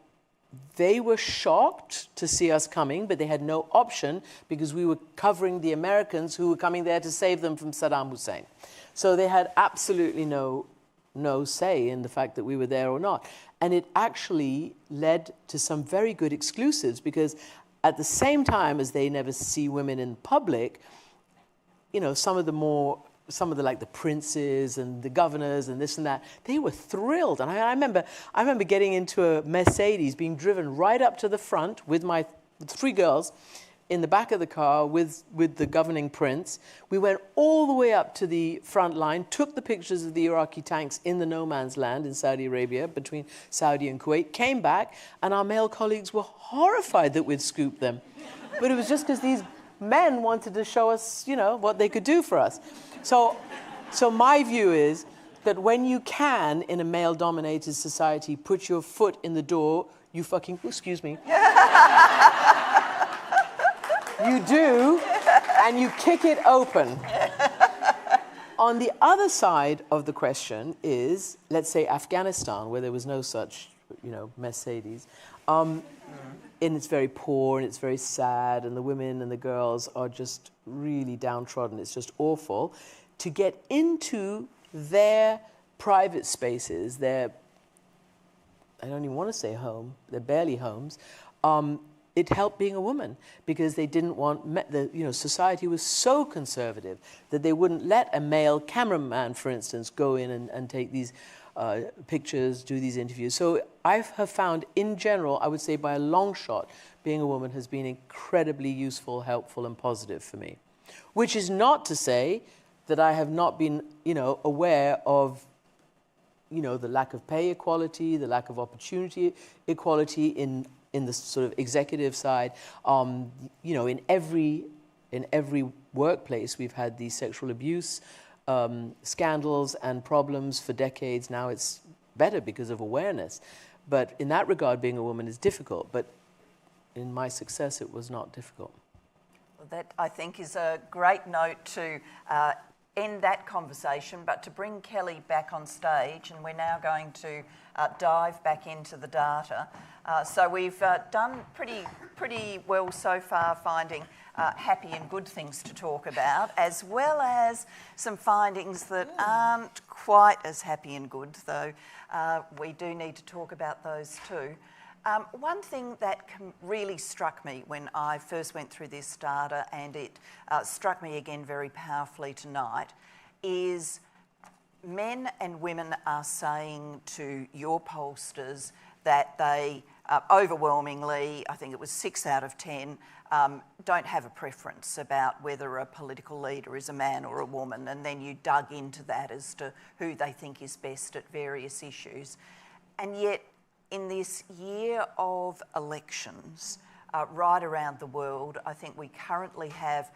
they were shocked to see us coming, but they had no option because we were covering the Americans who were coming there to save them from Saddam Hussein. So they had absolutely no say in the fact that we were there or not. And it actually led to some very good exclusives because at the same time as they never see women in public, you know, some of the like the princes and the governors and this and that, they were thrilled. And I remember getting into a Mercedes, being driven right up to the front with my 3 girls in the back of the car with the governing prince. We went all the way up to the front line, took the pictures of the Iraqi tanks in the no man's land in Saudi Arabia, between Saudi and Kuwait, came back, and our male colleagues were horrified that we'd scooped them. But it was just because these men wanted to show us, you know, what they could do for us. So my view is that when you can, in a male-dominated society, put your foot in the door, you fucking, excuse me, you do, and you kick it open. On the other side of the question is, let's say Afghanistan, where there was no such, you know, Mercedes, and it's very poor and it's very sad, and the women and the girls are just really downtrodden. It's just awful. To get into their private spaces, I don't even want to say home, they're barely homes, it helped being a woman because they didn't want, society was so conservative that they wouldn't let a male cameraman, for instance, go in and take these pictures, do these interviews. So I have found, in general, I would say by a long shot, being a woman has been incredibly useful, helpful, and positive for me. Which is not to say that I have not been, aware of, the lack of pay equality, the lack of opportunity equality in the sort of executive side. In every workplace, we've had these sexual abuse scandals and problems for decades. Now it's better because of awareness. But in that regard, being a woman is difficult. But in my success, it was not difficult. Well, that, I think, is a great note to end that conversation, but to bring Kelly back on stage, and we're now going to dive back into the data. So we've done pretty well so far finding happy and good things to talk about, as well as some findings that aren't quite as happy and good, though we do need to talk about those too. One thing that really struck me when I first went through this data, and it struck me again very powerfully tonight, is men and women are saying to your pollsters that they overwhelmingly, I think it was 6 out of 10, don't have a preference about whether a political leader is a man or a woman, and then you dug into that as to who they think is best at various issues. And yet, in this year of elections right around the world, I think we currently have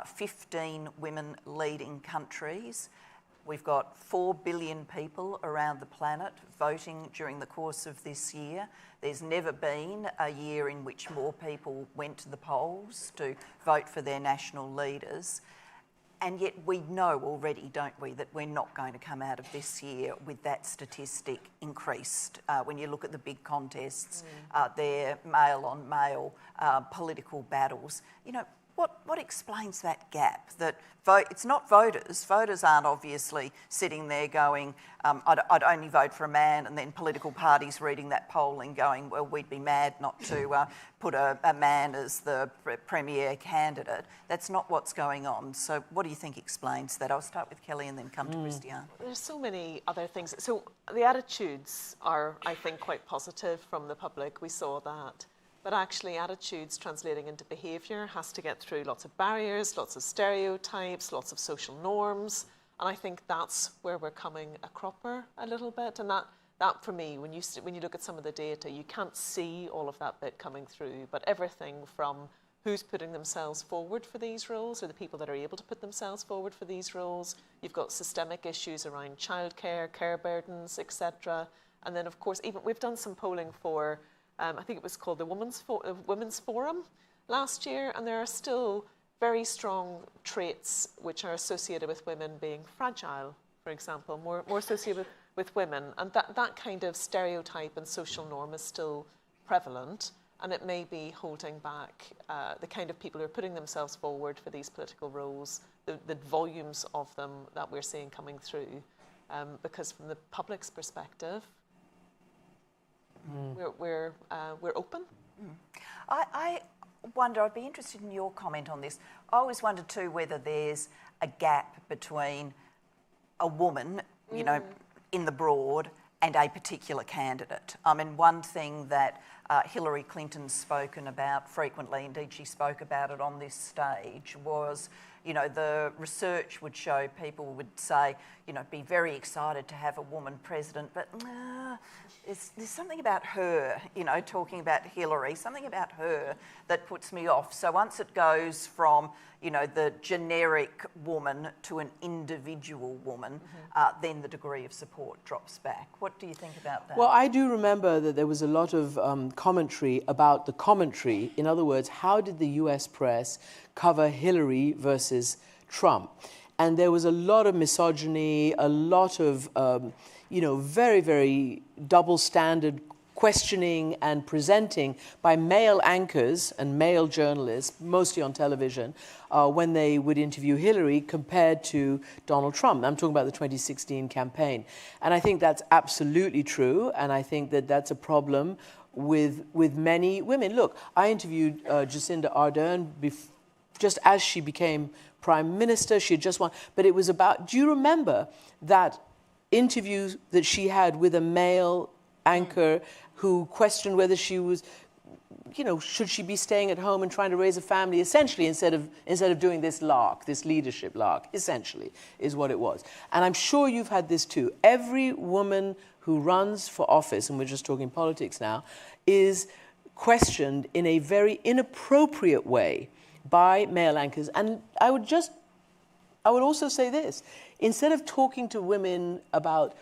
15 women leading countries. We've got 4 billion people around the planet voting during the course of this year. There's never been a year in which more people went to the polls to vote for their national leaders. And yet we know already, don't we, that we're not going to come out of this year with that statistic increased. When you look at the big contests, they're male on male political battles. You know, what explains that gap? That it's not voters. Voters aren't obviously sitting there going, I'd only vote for a man, and then political parties reading that polling going, well, we'd be mad not to put a man as the premier candidate. That's not what's going on. So what do you think explains that? I'll start with Kelly and then come to Christiane. There's so many other things. So the attitudes are, I think, quite positive from the public. We saw that. But actually attitudes translating into behaviour has to get through lots of barriers, lots of stereotypes, lots of social norms. And I think that's where we're coming a cropper a little bit. And that for me, when you look at some of the data, you can't see all of that bit coming through. But everything from who's putting themselves forward for these roles, or the people that are able to put themselves forward for these roles. You've got systemic issues around childcare, care burdens, etc. And then, of course, even we've done some polling for I think it was called the Women's Forum last year, and there are still very strong traits which are associated with women being fragile, for example, more associated with women. And that kind of stereotype and social norm is still prevalent, and it may be holding back the kind of people who are putting themselves forward for these political roles, the volumes of them that we're seeing coming through. Because from the public's perspective, we're open. I wonder, I'd be interested in your comment on this. I always wonder too whether there's a gap between a woman, you know, in the broad and a particular candidate. I mean, one thing that Hillary Clinton's spoken about frequently, indeed she spoke about it on this stage, was, you know, the research would show, people would say, you know, be very excited to have a woman president, but there's something about her, you know, talking about Hillary, something about her that puts me off. So once it goes from, you know, the generic woman to an individual woman, then the degree of support drops back. What do you think about that? Well, I do remember that there was a lot of commentary about the commentary. In other words, how did the US press cover Hillary versus Trump? And there was a lot of misogyny, a lot of, you know, very, very double standard questioning and presenting by male anchors and male journalists, mostly on television, when they would interview Hillary compared to Donald Trump. I'm talking about the 2016 campaign. And I think that's absolutely true, and I think that that's a problem with many women. Look, I interviewed Jacinda Ardern just as she became Prime Minister. She had just won. But it was about, do you remember that interview that she had with a male anchor who questioned whether she was, you know, should she be staying at home and trying to raise a family, essentially, instead of doing this lark, this leadership lark, essentially, is what it was. And I'm sure you've had this too. Every woman who runs for office, and we're just talking politics now, is questioned in a very inappropriate way by male anchors. And I would also say this: instead of talking to women about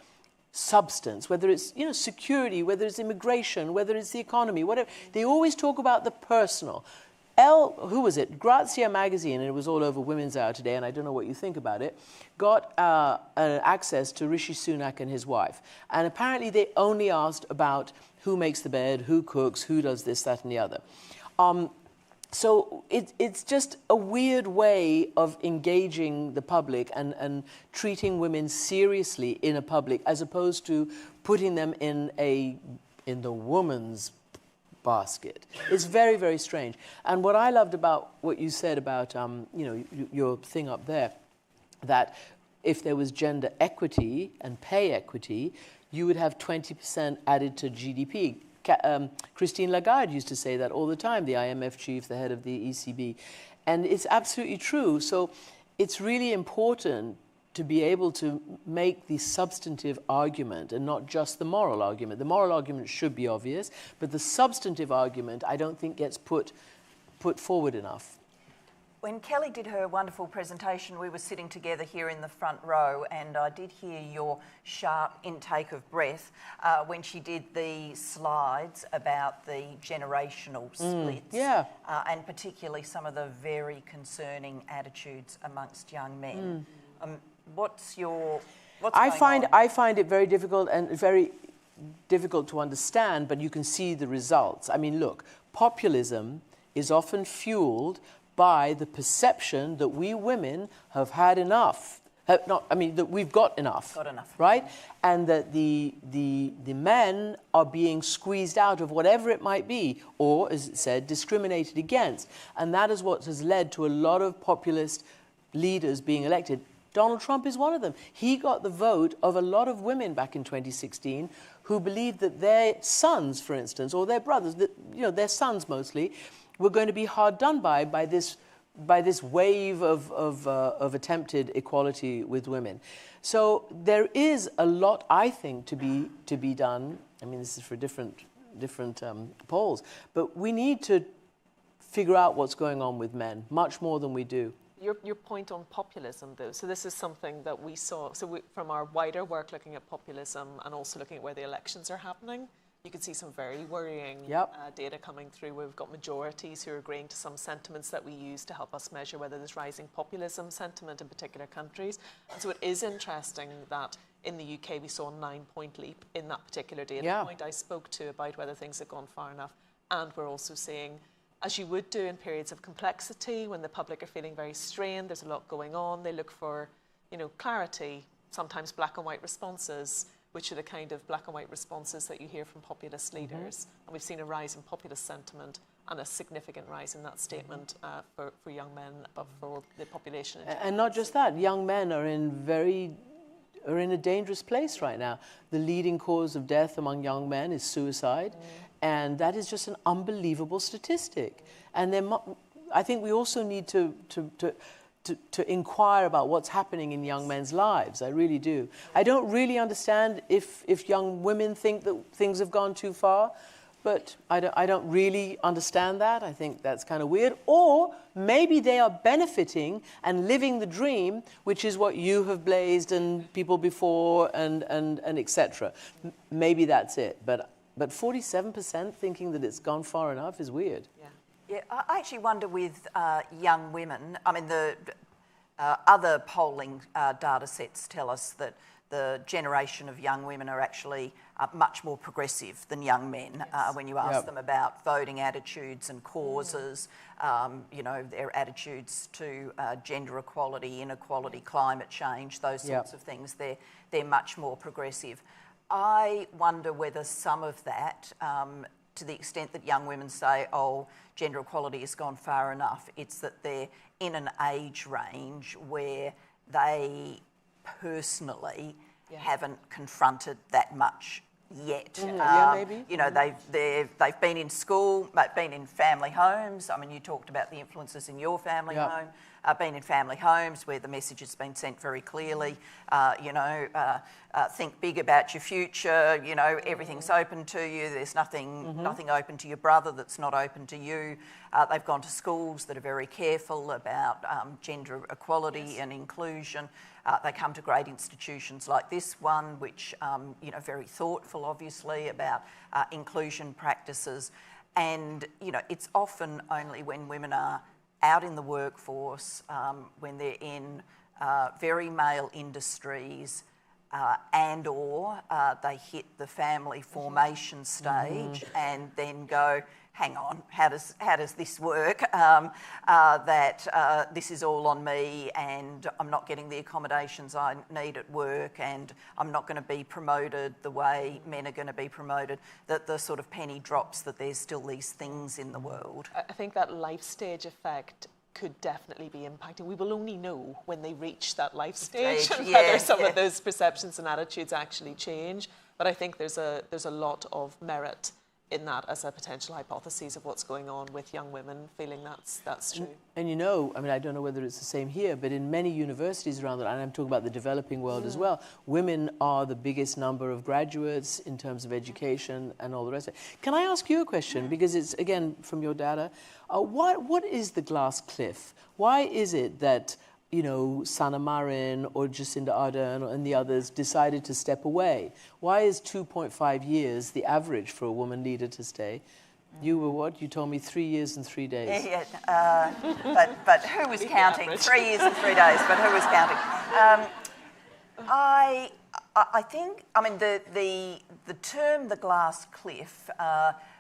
substance, whether it's, you know, security, whether it's immigration, whether it's the economy, whatever, they always talk about the personal. Who was it? Grazia magazine, and it was all over Women's Hour today, and I don't know what you think about it, got access to Rishi Sunak and his wife. And apparently they only asked about who makes the bed, who cooks, who does this, that, and the other. So it's just a weird way of engaging the public and treating women seriously in a public, as opposed to putting them in the woman's basket. It's very, very strange. And what I loved about what you said about you know, your thing up there, that if there was gender equity and pay equity, you would have 20% added to GDP. Christine Lagarde used to say that all the time, the IMF chief, the head of the ECB. And it's absolutely true. So it's really important to be able to make the substantive argument and not just the moral argument. The moral argument should be obvious, but the substantive argument, I don't think, gets put forward enough. When Kelly did her wonderful presentation, we were sitting together here in the front row, and I did hear your sharp intake of breath when she did the slides about the generational splits, and particularly some of the very concerning attitudes amongst young men. What's going on? I find it very difficult and very difficult to understand, but you can see the results. I mean, look, populism is often fueled by the perception that we women have had enough. That we've got enough. Right? And that the men are being squeezed out of whatever it might be, or, as it said, discriminated against. And that is what has led to a lot of populist leaders being elected. Donald Trump is one of them. He got the vote of a lot of women back in 2016 who believed that their sons, for instance, or their brothers, their sons mostly, were going to be hard done by this wave of attempted equality with women. So there is a lot, I think, to be done. I mean, this is for different polls, but we need to figure out what's going on with men much more than we do. Your point on populism, though, so this is something that we saw. So from our wider work looking at populism and also looking at where the elections are happening, you can see some very worrying data coming through where we've got majorities who are agreeing to some sentiments that we use to help us measure whether there's rising populism sentiment in particular countries. And so it is interesting that in the UK we saw a 9-point leap in that particular data point I spoke to about whether things have gone far enough. And we're also seeing, as you would do in periods of complexity, when the public are feeling very strained, there's a lot going on, they look for, clarity, sometimes black and white responses, which are the kind of black and white responses that you hear from populist leaders. And we've seen a rise in populist sentiment and a significant rise in that statement for young men, but for the population. And not just that, young men are in a dangerous place right now. The leading cause of death among young men is suicide, and that is just an unbelievable statistic. And I think we also need to inquire about what's happening in young men's lives. I really do. I don't really understand if young women think that things have gone too far, but I don't really understand that. I think that's kind of weird. Or maybe they are benefiting and living the dream, which is what you have blazed and people before and etc. Maybe that's it. But 47% thinking that it's gone far enough is weird. Yeah, I actually wonder with young women, I mean, the other polling data sets tell us that the generation of young women are actually much more progressive than young men when you ask them about voting attitudes and causes, their attitudes to gender equality, inequality, climate change, those sorts of things. They're much more progressive. I wonder whether some of that, to the extent that young women say, oh, gender equality has gone far enough, it's that they're in an age range where they personally haven't confronted that much yet. Maybe. They've been in school, been in family homes. I mean, you talked about the influences in your family home. Been in family homes where the message has been sent very clearly, think big about your future, everything's open to you, there's nothing open to your brother that's not open to you. They've gone to schools that are very careful about gender equality and inclusion. They come to great institutions like this one, which, very thoughtful, obviously, about inclusion practices. And, it's often only when women are out in the workforce, when they're in very male industries and or they hit the family formation stage and then go, hang on, how does this work? This is all on me and I'm not getting the accommodations I need at work and I'm not going to be promoted the way men are going to be promoted, that the sort of penny drops that there's still these things in the world. I think that life stage effect could definitely be impacting. We will only know when they reach that life stage whether some of those perceptions and attitudes actually change. But I think there's a lot of merit in that as a potential hypothesis of what's going on with young women feeling that's true. And you know, I mean, I don't know whether it's the same here, but in many universities around the world, and I'm talking about the developing world as well, women are the biggest number of graduates in terms of education and all the rest of it. Can I ask you a question? Because it's, again, from your data, what is the glass cliff? Why is it that, you know, Sanna Marin or Jacinda Ardern and the others decided to step away? Why is 2.5 years the average for a woman leader to stay? You were what? You told me 3 years and 3 days. Yeah, but who was counting? 3 years and 3 days, but who was counting? I think, I mean, the term the glass cliff,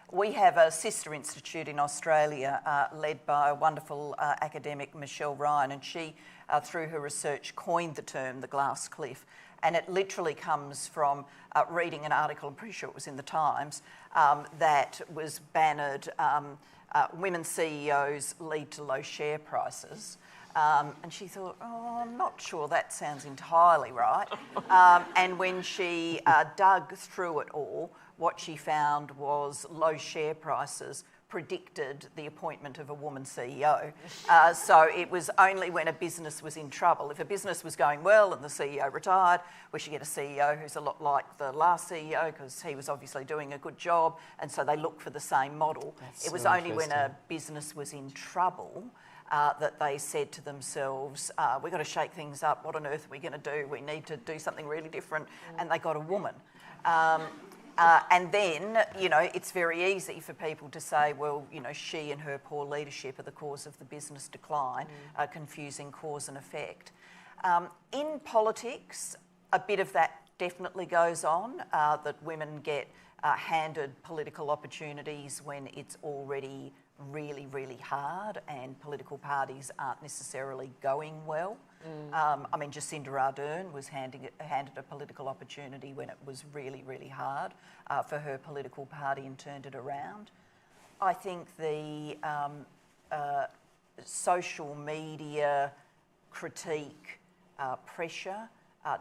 we have a sister institute in Australia led by a wonderful academic, Michelle Ryan, and she, through her research, coined the term the glass cliff. And it literally comes from reading an article, I'm pretty sure it was in the Times, that was bannered women CEOs lead to low share prices. And she thought, oh, I'm not sure that sounds entirely right. And when she dug through it all, what she found was low share prices predicted the appointment of a woman CEO. So it was only when a business was in trouble. If a business was going well and the CEO retired, we should get a CEO who's a lot like the last CEO because he was obviously doing a good job, and so they looked for the same model. It was only when a business was in trouble that they said to themselves, we've got to shake things up. What on earth are we going to do? We need to do something really different. And they got a woman. And then, you know, it's very easy for people to say, well, you know, she and her poor leadership are the cause of the business decline, confusing cause and effect. In politics, a bit of that definitely goes on, that women get handed political opportunities when it's already really, really hard and political parties aren't necessarily going well. I mean, Jacinda Ardern was handed a political opportunity when it was really, really hard for her political party and turned it around. I think the social media critique pressure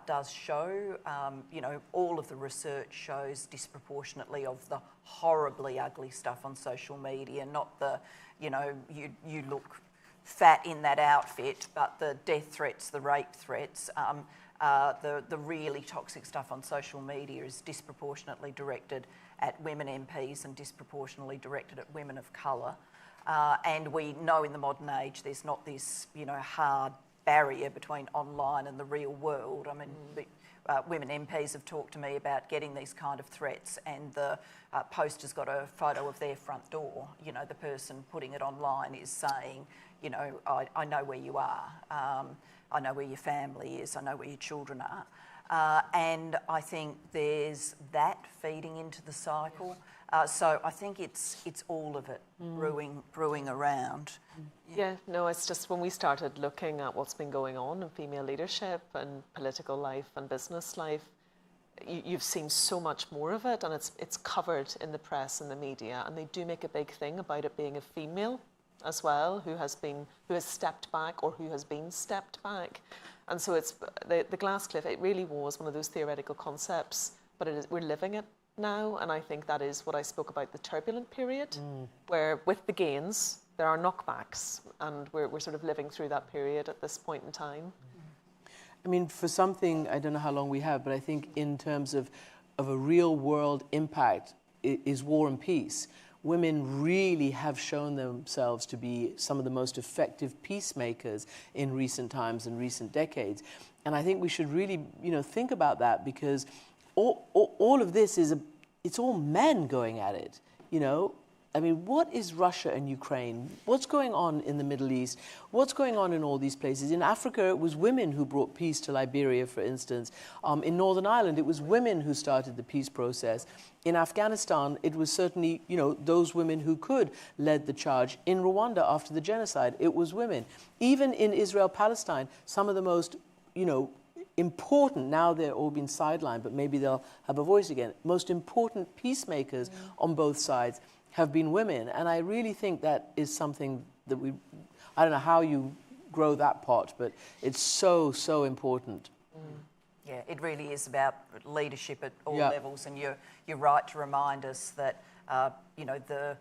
does show, you know, all of the research shows disproportionately of the horribly ugly stuff on social media, not the, you know, you look fat in that outfit, but the death threats, the rape threats, the really toxic stuff on social media is disproportionately directed at women MPs and disproportionately directed at women of colour. And we know in the modern age there's not this, you know, hard barrier between online and the real world. I mean, women MPs have talked to me about getting these kind of threats, and the poster's got a photo of their front door. You know, the person putting it online is saying, you know, I know where you are, I know where your family is, I know where your children are. And I think there's that feeding into the cycle. So I think it's all of it brewing around. Yeah, no, it's just when we started looking at what's been going on in female leadership and political life and business life, you've seen so much more of it, and it's covered in the press and the media, and they do make a big thing about it being a female as well who has stepped back or who has been stepped back. And so it's the glass cliff, it really was one of those theoretical concepts, but we're living it now, and I think that is what I spoke about, the turbulent period, where with the gains there are knockbacks, and we're sort of living through that period at this point in time. I mean, for something, I don't know how long we have, but I think in terms of a real world impact is war and peace. Women really have shown themselves to be some of the most effective peacemakers in recent times and recent decades. And I think we should really, you know, think about that, because all of this it's all men going at it, you know. I mean, what is Russia and Ukraine? What's going on in the Middle East? What's going on in all these places? In Africa, it was women who brought peace to Liberia, for instance. In Northern Ireland, it was women who started the peace process. In Afghanistan, it was certainly, you know, those women who could led the charge. In Rwanda, after the genocide, it was women. Even in Israel-Palestine, some of the most, you know, important, now they're all being sidelined, but maybe they'll have a voice again, most important peacemakers on both sides have been women. And I really think that is something that I don't know how you grow that pot, but it's so, so important. Yeah, it really is about leadership at all levels, and you're right to remind us that the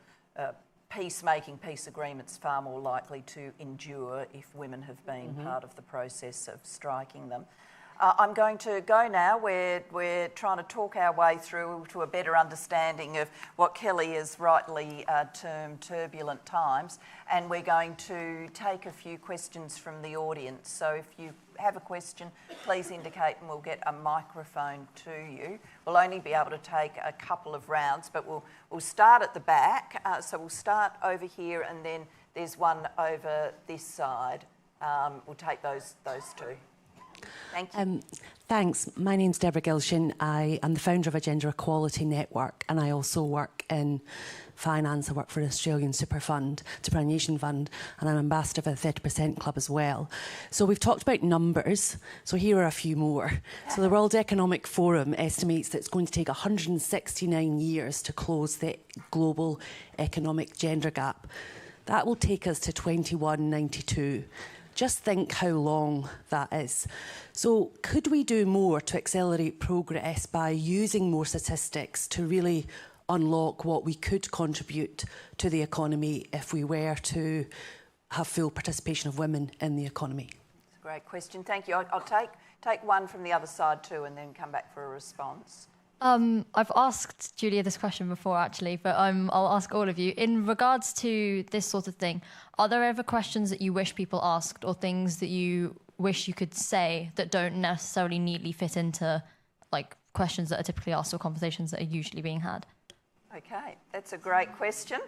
peacemaking, peace agreements far more likely to endure if women have been part of the process of striking them. I'm going to go now. We're trying to talk our way through to a better understanding of what Kelly has rightly termed turbulent times, and we're going to take a few questions from the audience. So if you have a question, please indicate and we'll get a microphone to you. We'll only be able to take a couple of rounds, but we'll start at the back. So we'll start over here, and then there's one over this side. We'll take those two. Thank you. Thanks. My name's Deborah Gilshin. I am the founder of a gender equality network, and I also work in finance. I work for the Australian Superannuation Fund, and I'm ambassador for the 30% Club as well. So we've talked about numbers, so here are a few more. So the World Economic Forum estimates that it's going to take 169 years to close the global economic gender gap. That will take us to 2192. Just think how long that is. So could we do more to accelerate progress by using more statistics to really unlock what we could contribute to the economy if we were to have full participation of women in the economy? That's a great question. Thank you. I'll take one from the other side too, and then come back for a response. I've asked Julia this question before, actually, but I'll ask all of you. In regards to this sort of thing, are there ever questions that you wish people asked, or things that you wish you could say that don't necessarily neatly fit into like questions that are typically asked or conversations that are usually being had? Okay, that's a great question.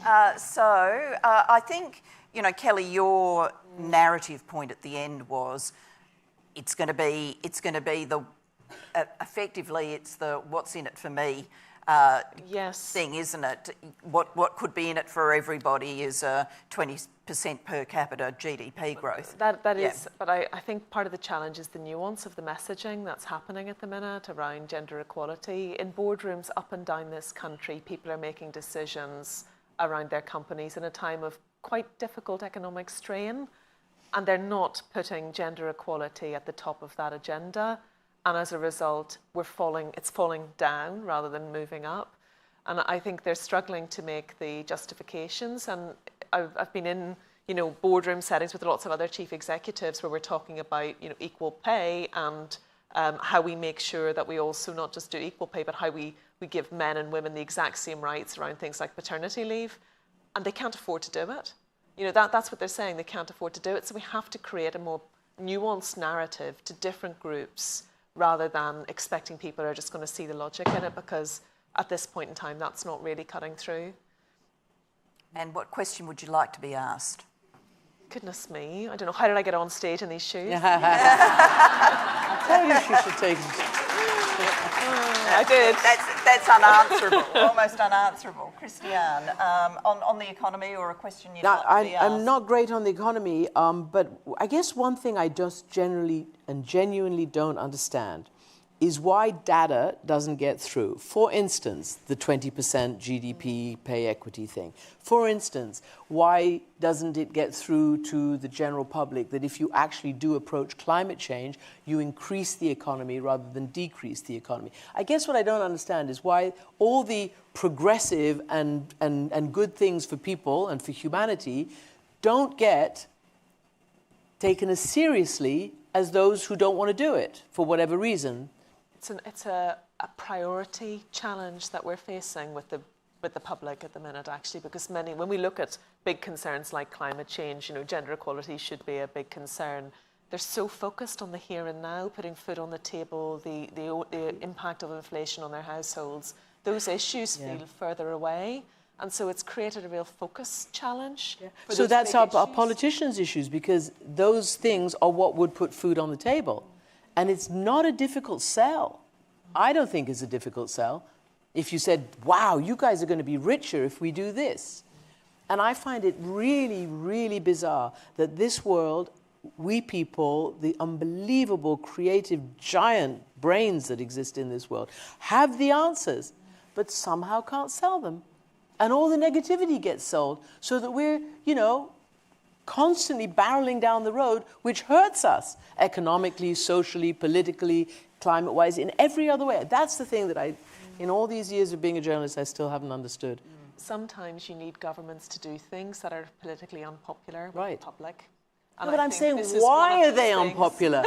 I think, Kelly, your narrative point at the end was it's going to be the effectively, it's the what's in it for me thing, isn't it? What could be in it for everybody is a 20% per capita GDP growth. That is, but I think part of the challenge is the nuance of the messaging that's happening at the minute around gender equality. In boardrooms up and down this country, people are making decisions around their companies in a time of quite difficult economic strain, and they're not putting gender equality at the top of that agenda. And as a result, it's falling down rather than moving up. And I think they're struggling to make the justifications. And I've been in, boardroom settings with lots of other chief executives where we're talking about, equal pay and how we make sure that we also not just do equal pay, but how we give men and women the exact same rights around things like paternity leave. And they can't afford to do it. That's what they're saying. They can't afford to do it. So we have to create a more nuanced narrative to different groups, rather than expecting people are just going to see the logic in it, because at this point in time, that's not really cutting through. And what question would you like to be asked? Goodness me, I don't know. How did I get on stage in these shoes? I tell you she should take it. I did. That's unanswerable, almost unanswerable. Christiane, on the economy, or a question you'd like to be asked? I'm not great on the economy, but I guess one thing I just generally and genuinely don't understand is why data doesn't get through. For instance, the 20% GDP pay equity thing. For instance, why doesn't it get through to the general public that if you actually do approach climate change, you increase the economy rather than decrease the economy? I guess what I don't understand is why all the progressive and good things for people and for humanity don't get taken as seriously as those who don't want to do it for whatever reason. It's a priority challenge that we're facing with the public at the minute, actually, because when we look at big concerns like climate change, gender equality should be a big concern. They're so focused on the here and now, putting food on the table, the impact of inflation on their households. Those issues feel further away. And so it's created a real focus challenge. Yeah. So that's our politicians' issues, because those things are what would put food on the table. And it's not a difficult sell. I don't think it's a difficult sell. If you said, wow, you guys are going to be richer if we do this. And I find it really, really bizarre that this world, we people, the unbelievable creative giant brains that exist in this world, have the answers, but somehow can't sell them. And all the negativity gets sold, so that we're, constantly barreling down the road, which hurts us economically, socially, politically, climate-wise, in every other way. That's the thing that In all these years of being a journalist, I still haven't understood. Sometimes you need governments to do things that are politically unpopular with Right. the public. No, but I'm saying, why are they unpopular?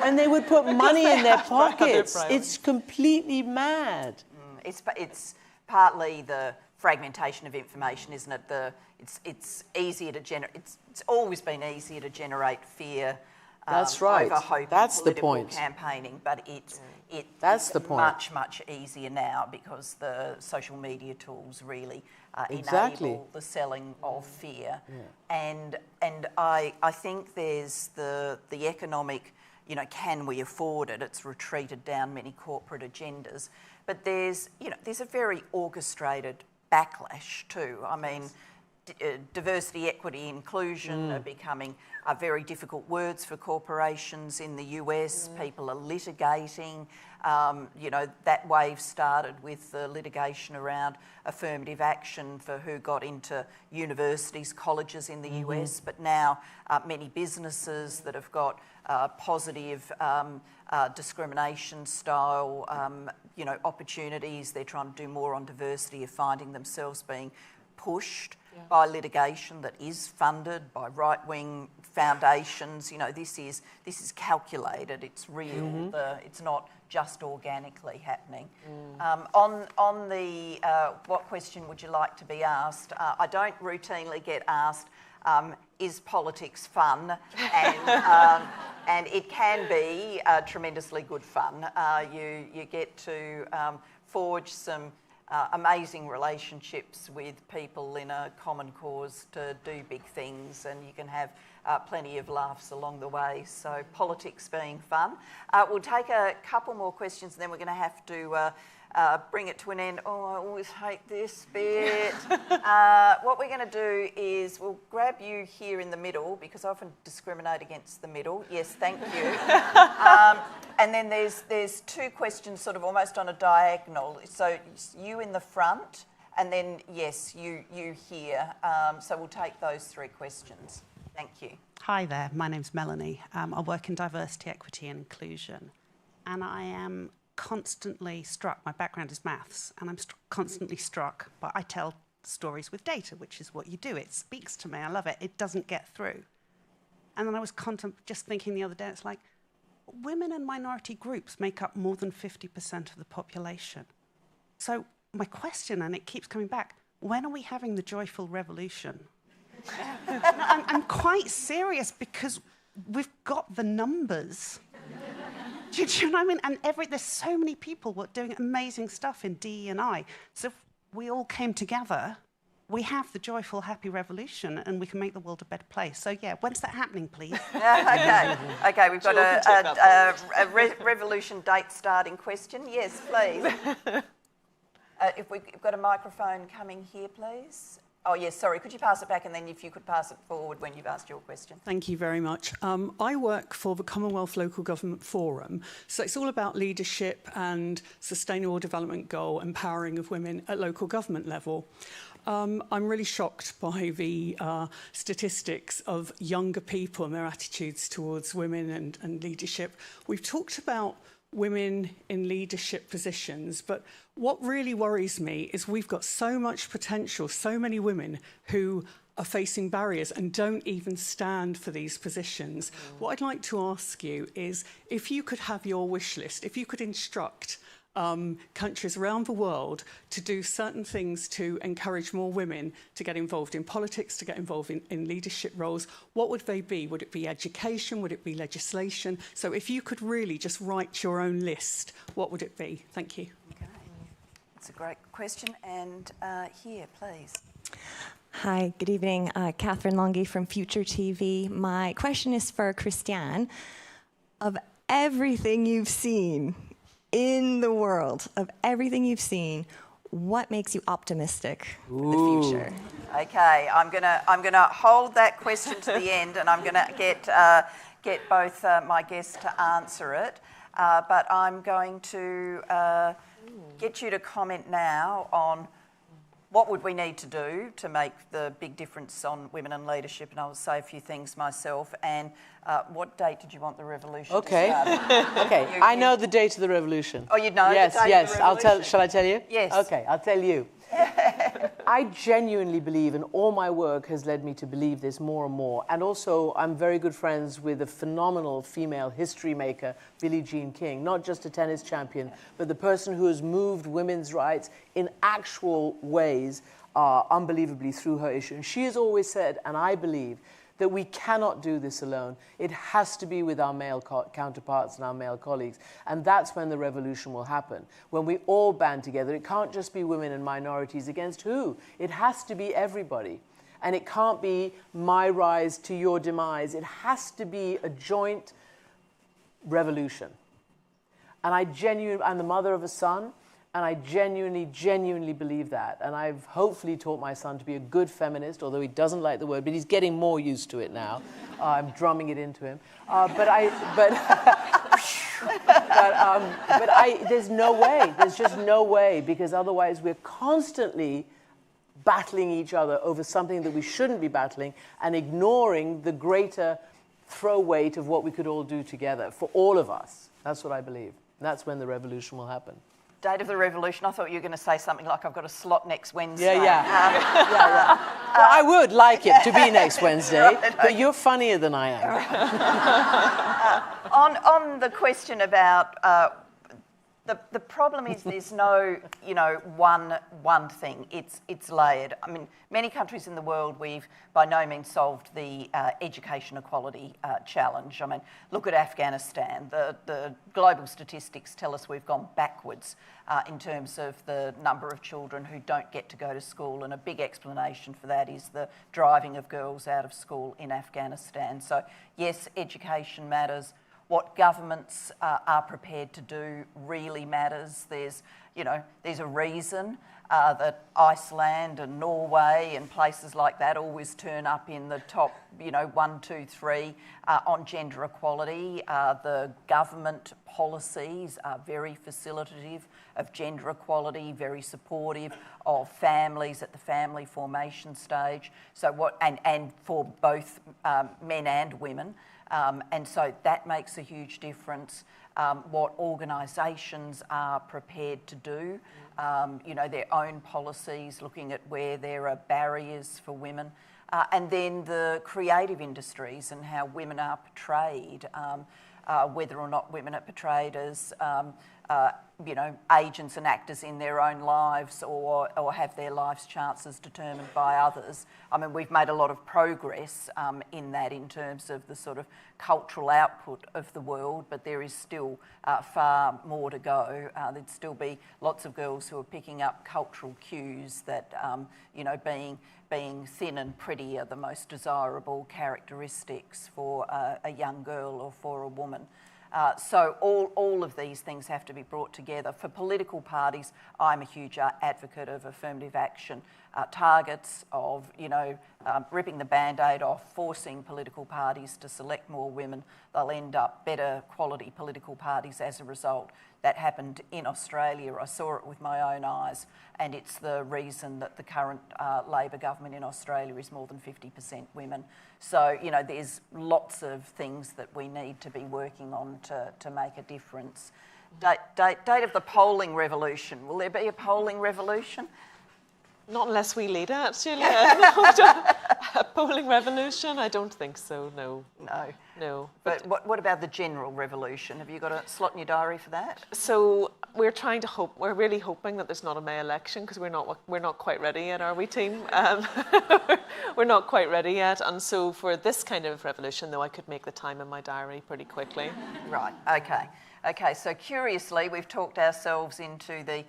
And they would put money in their pockets. It's completely mad. It's partly the fragmentation of information, isn't it? It's easier to generate. It's always been easier to generate fear. That's right. Over hope That's and the political point. campaigning, but it's the point. much easier now because the social media tools really Exactly. enable the selling of fear. And I think there's the economic, can we afford it? It's retreated down many corporate agendas, but there's a very orchestrated backlash too. I mean, diversity, equity, inclusion are becoming very difficult words for corporations in the US. People are litigating. That wave started with the litigation around affirmative action for who got into universities, colleges in the US, but now many businesses that have got positive discrimination style opportunities, they're trying to do more on diversity, are finding themselves being pushed by litigation that is funded by right-wing foundations. This is calculated. It's real. It's not just organically happening. On the what question would you like to be asked? I don't routinely get asked, is politics fun? And it can be tremendously good fun. You get to forge some amazing relationships with people in a common cause to do big things, and you can have plenty of laughs along the way. So politics being fun. We'll take a couple more questions and then we're going to have to bring it to an end. Oh, I always hate this bit. What we're going to do is we'll grab you here in the middle, because I often discriminate against the middle. Yes, thank you. And then there's two questions sort of almost on a diagonal. So you in the front, and then, yes, you here. So we'll take those three questions. Thank you. Hi there, my name's Melanie. I work in diversity, equity and inclusion. And I am constantly struck, my background is maths, and I'm constantly struck, but I tell stories with data, which is what you do. It speaks to me, I love it. It doesn't get through. And then I was just thinking the other day, it's like, women and minority groups make up more than 50% of the population. So my question, and it keeps coming back, when are we having the joyful revolution? No, I'm quite serious, because we've got the numbers. Do you know what I mean? And there's so many people doing amazing stuff in DE&I. So if we all came together, we have the joyful, happy revolution, and we can make the world a better place. So yeah, when's that happening, please? Okay, we've got a revolution date starting question. Yes, please. If we've got a microphone coming here, please. Oh, yes, sorry. Could you pass it back, and then if you could pass it forward when you've asked your question. Thank you very much. I work for the Commonwealth Local Government Forum. So it's all about leadership and sustainable development goal, empowering of women at local government level. I'm really shocked by the statistics of younger people and their attitudes towards women and leadership. We've talked about women in leadership positions, but what really worries me is we've got so much potential, so many women who are facing barriers and don't even stand for these positions. What I'd like to ask you is, if you could have your wish list, if you could instruct countries around the world to do certain things to encourage more women to get involved in politics, to get involved in leadership roles, what would they be? Would it be education? Would it be legislation? So if you could really just write your own list, what would it be? Thank you. Okay. That's a great question. And here, please. Hi, good evening. Catherine Longy from Future TV. My question is for Christiane. Of everything you've seen in the world, of everything you've seen, what makes you optimistic for the future? Okay, I'm gonna hold that question to the end, and I'm gonna get both my guests to answer it. But I'm going to get you to comment now on what would we need to do to make the big difference on women in leadership? And I will say a few things myself. And what date did you want the revolution to start? Okay, I know the date of the revolution. Oh, you know yes, the date yes. of the revolution? Shall I tell you? Yes. Okay, I'll tell you. I genuinely believe, and all my work has led me to believe this more and more, and also I'm very good friends with a phenomenal female history maker, Billie Jean King, not just a tennis champion, but the person who has moved women's rights in actual ways unbelievably through her issue. And she has always said, and I believe, that we cannot do this alone. It has to be with our male counterparts and our male colleagues. And that's when the revolution will happen. When we all band together, it can't just be women and minorities against who? It has to be everybody. And it can't be my rise to your demise. It has to be a joint revolution. And I'm the mother of a son, and I genuinely believe that. And I've hopefully taught my son to be a good feminist, although he doesn't like the word, but he's getting more used to it now. I'm drumming it into him. There's no way. There's just no way, because otherwise we're constantly battling each other over something that we shouldn't be battling and ignoring the greater throw weight of what we could all do together for all of us. That's what I believe. And that's when the revolution will happen. Date of the revolution. I thought you were going to say something like, I've got a slot next Wednesday. Yeah. Well, I would like it to be next Wednesday, but you're funnier than I am. On the question about the problem is there's no one thing. It's layered. I mean, many countries in the world, we've by no means solved the education equality challenge. I mean, look at Afghanistan. The global statistics tell us we've gone backwards in terms of the number of children who don't get to go to school, and a big explanation for that is the driving of girls out of school in Afghanistan. So yes, education matters. What governments are prepared to do really matters. There's a reason that Iceland and Norway and places like that always turn up in the top, 1, 2, 3 on gender equality. The government policies are very facilitative of gender equality, very supportive of families at the family formation stage. So and for both men and women. And so that makes a huge difference. What organisations are prepared to do, their own policies, looking at where there are barriers for women, and then the creative industries and how women are portrayed, whether or not women are portrayed as agents and actors in their own lives or have their life's chances determined by others. I mean, we've made a lot of progress in that in terms of the sort of cultural output of the world, but there is still far more to go. There'd still be lots of girls who are picking up cultural cues that, being thin and pretty are the most desirable characteristics for a young girl or for a woman. So all of these things have to be brought together. For political parties, I'm a huge advocate of affirmative action targets, of ripping the Band-Aid off, forcing political parties to select more women. They'll end up better quality political parties as a result. That happened in Australia. I saw it with my own eyes, and it's the reason that the current Labor government in Australia is more than 50% women. So, there's lots of things that we need to be working on to make a difference. Date of the polling revolution. Will there be a polling revolution? Not unless we lead it, Julia. A polling revolution? I don't think so, no. No. But what about the general revolution? Have you got a slot in your diary for that? So we're really hoping that there's not a May election, because we're not quite ready yet, are we, team? We're not quite ready yet, and so for this kind of revolution, though, I could make the time in my diary pretty quickly. Right, okay, so curiously, we've talked ourselves into the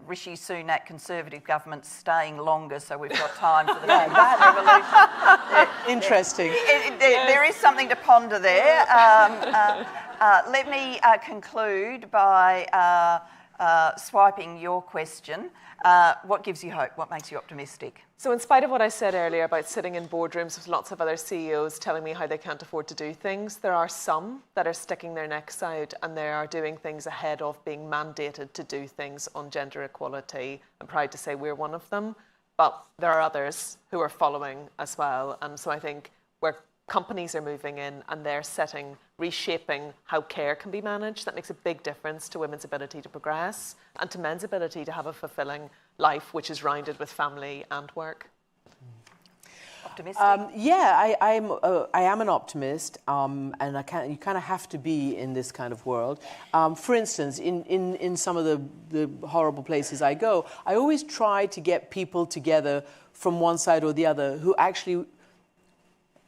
Rishi Sunak Conservative government staying longer, so we've got time for the revolution. Interesting. There is something to ponder there. Let me conclude by swiping your question, what gives you hope? What makes you optimistic? So in spite of what I said earlier about sitting in boardrooms with lots of other CEOs telling me how they can't afford to do things, there are some that are sticking their necks out and they are doing things ahead of being mandated to do things on gender equality. I'm proud to say we're one of them, but there are others who are following as well. And so I think where companies are moving in and they're reshaping how care can be managed, that makes a big difference to women's ability to progress and to men's ability to have a fulfilling life which is rounded with family and work. Optimistic? Yeah, I am an optimist, and you kind of have to be in this kind of world. For instance, in some of the horrible places I go, I always try to get people together from one side or the other who actually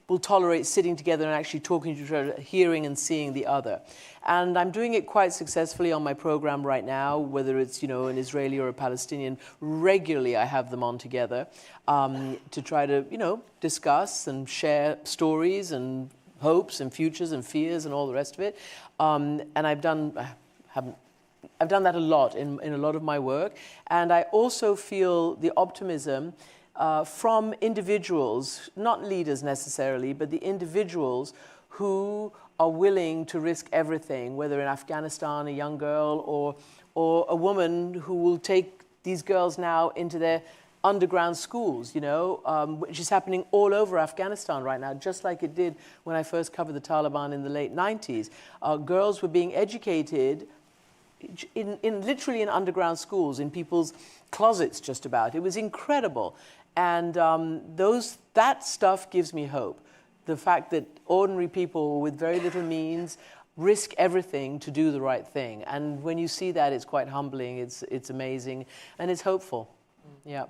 will tolerate sitting together and actually talking to each other, hearing and seeing the other. And I'm doing it quite successfully on my program right now, whether it's, you know, an Israeli or a Palestinian. Regularly I have them on together to try to, you know, discuss and share stories and hopes and futures and fears and all the rest of it. And I've done that a lot in a lot of my work. And I also feel the optimism from individuals, not leaders necessarily, but the individuals who are willing to risk everything, whether in Afghanistan, a young girl, or a woman who will take these girls now into their underground schools, you know, which is happening all over Afghanistan right now, just like it did when I first covered the Taliban in the late 90s. Girls were being educated literally in underground schools, in people's closets just about. It was incredible. And that stuff gives me hope. The fact that ordinary people with very little means risk everything to do the right thing. And when you see that, it's quite humbling, it's amazing, and it's hopeful. Yeah.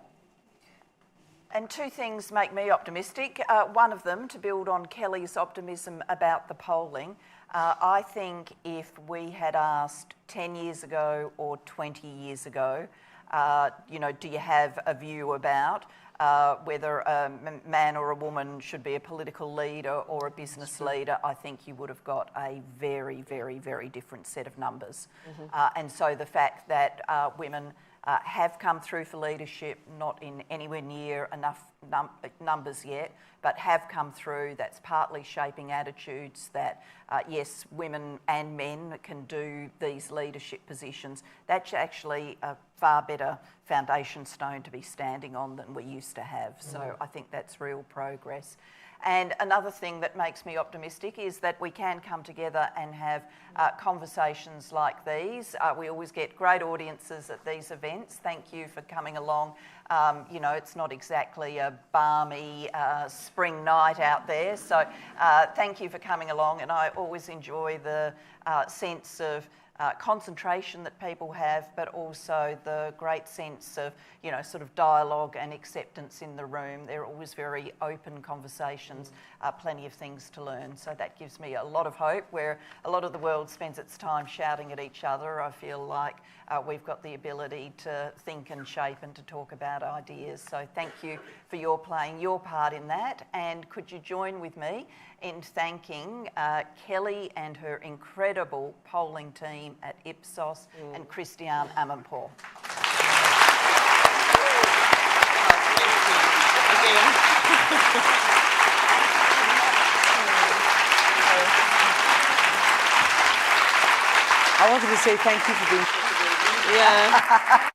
And two things make me optimistic. One of them, to build on Kelly's optimism about the polling, I think if we had asked 10 years ago or 20 years ago, you know, do you have a view about whether a man or a woman should be a political leader or a business leader, I think you would have got a very, very, very different set of numbers. And so the fact that women have come through for leadership, not in anywhere near enough numbers yet, but have come through, that's partly shaping attitudes that, yes, women and men can do these leadership positions. That's actually a far better foundation stone to be standing on than we used to have. So I think that's real progress. And another thing that makes me optimistic is that we can come together and have conversations like these. We always get great audiences at these events. Thank you for coming along. You know, it's not exactly a balmy spring night out there, so thank you for coming along, and I always enjoy the sense of concentration that people have, but also the great sense of, you know, sort of dialogue and acceptance in the room. They're always very open conversations, plenty of things to learn. So that gives me a lot of hope. Where a lot of the world spends its time shouting at each other, I feel like we've got the ability to think and shape and to talk about ideas. So thank you for your playing your part in that. And could you join with me in thanking Kelly and her incredible polling team at Ipsos and Christiane Amanpour. I wanted to say thank you for being such a great leader. Yeah.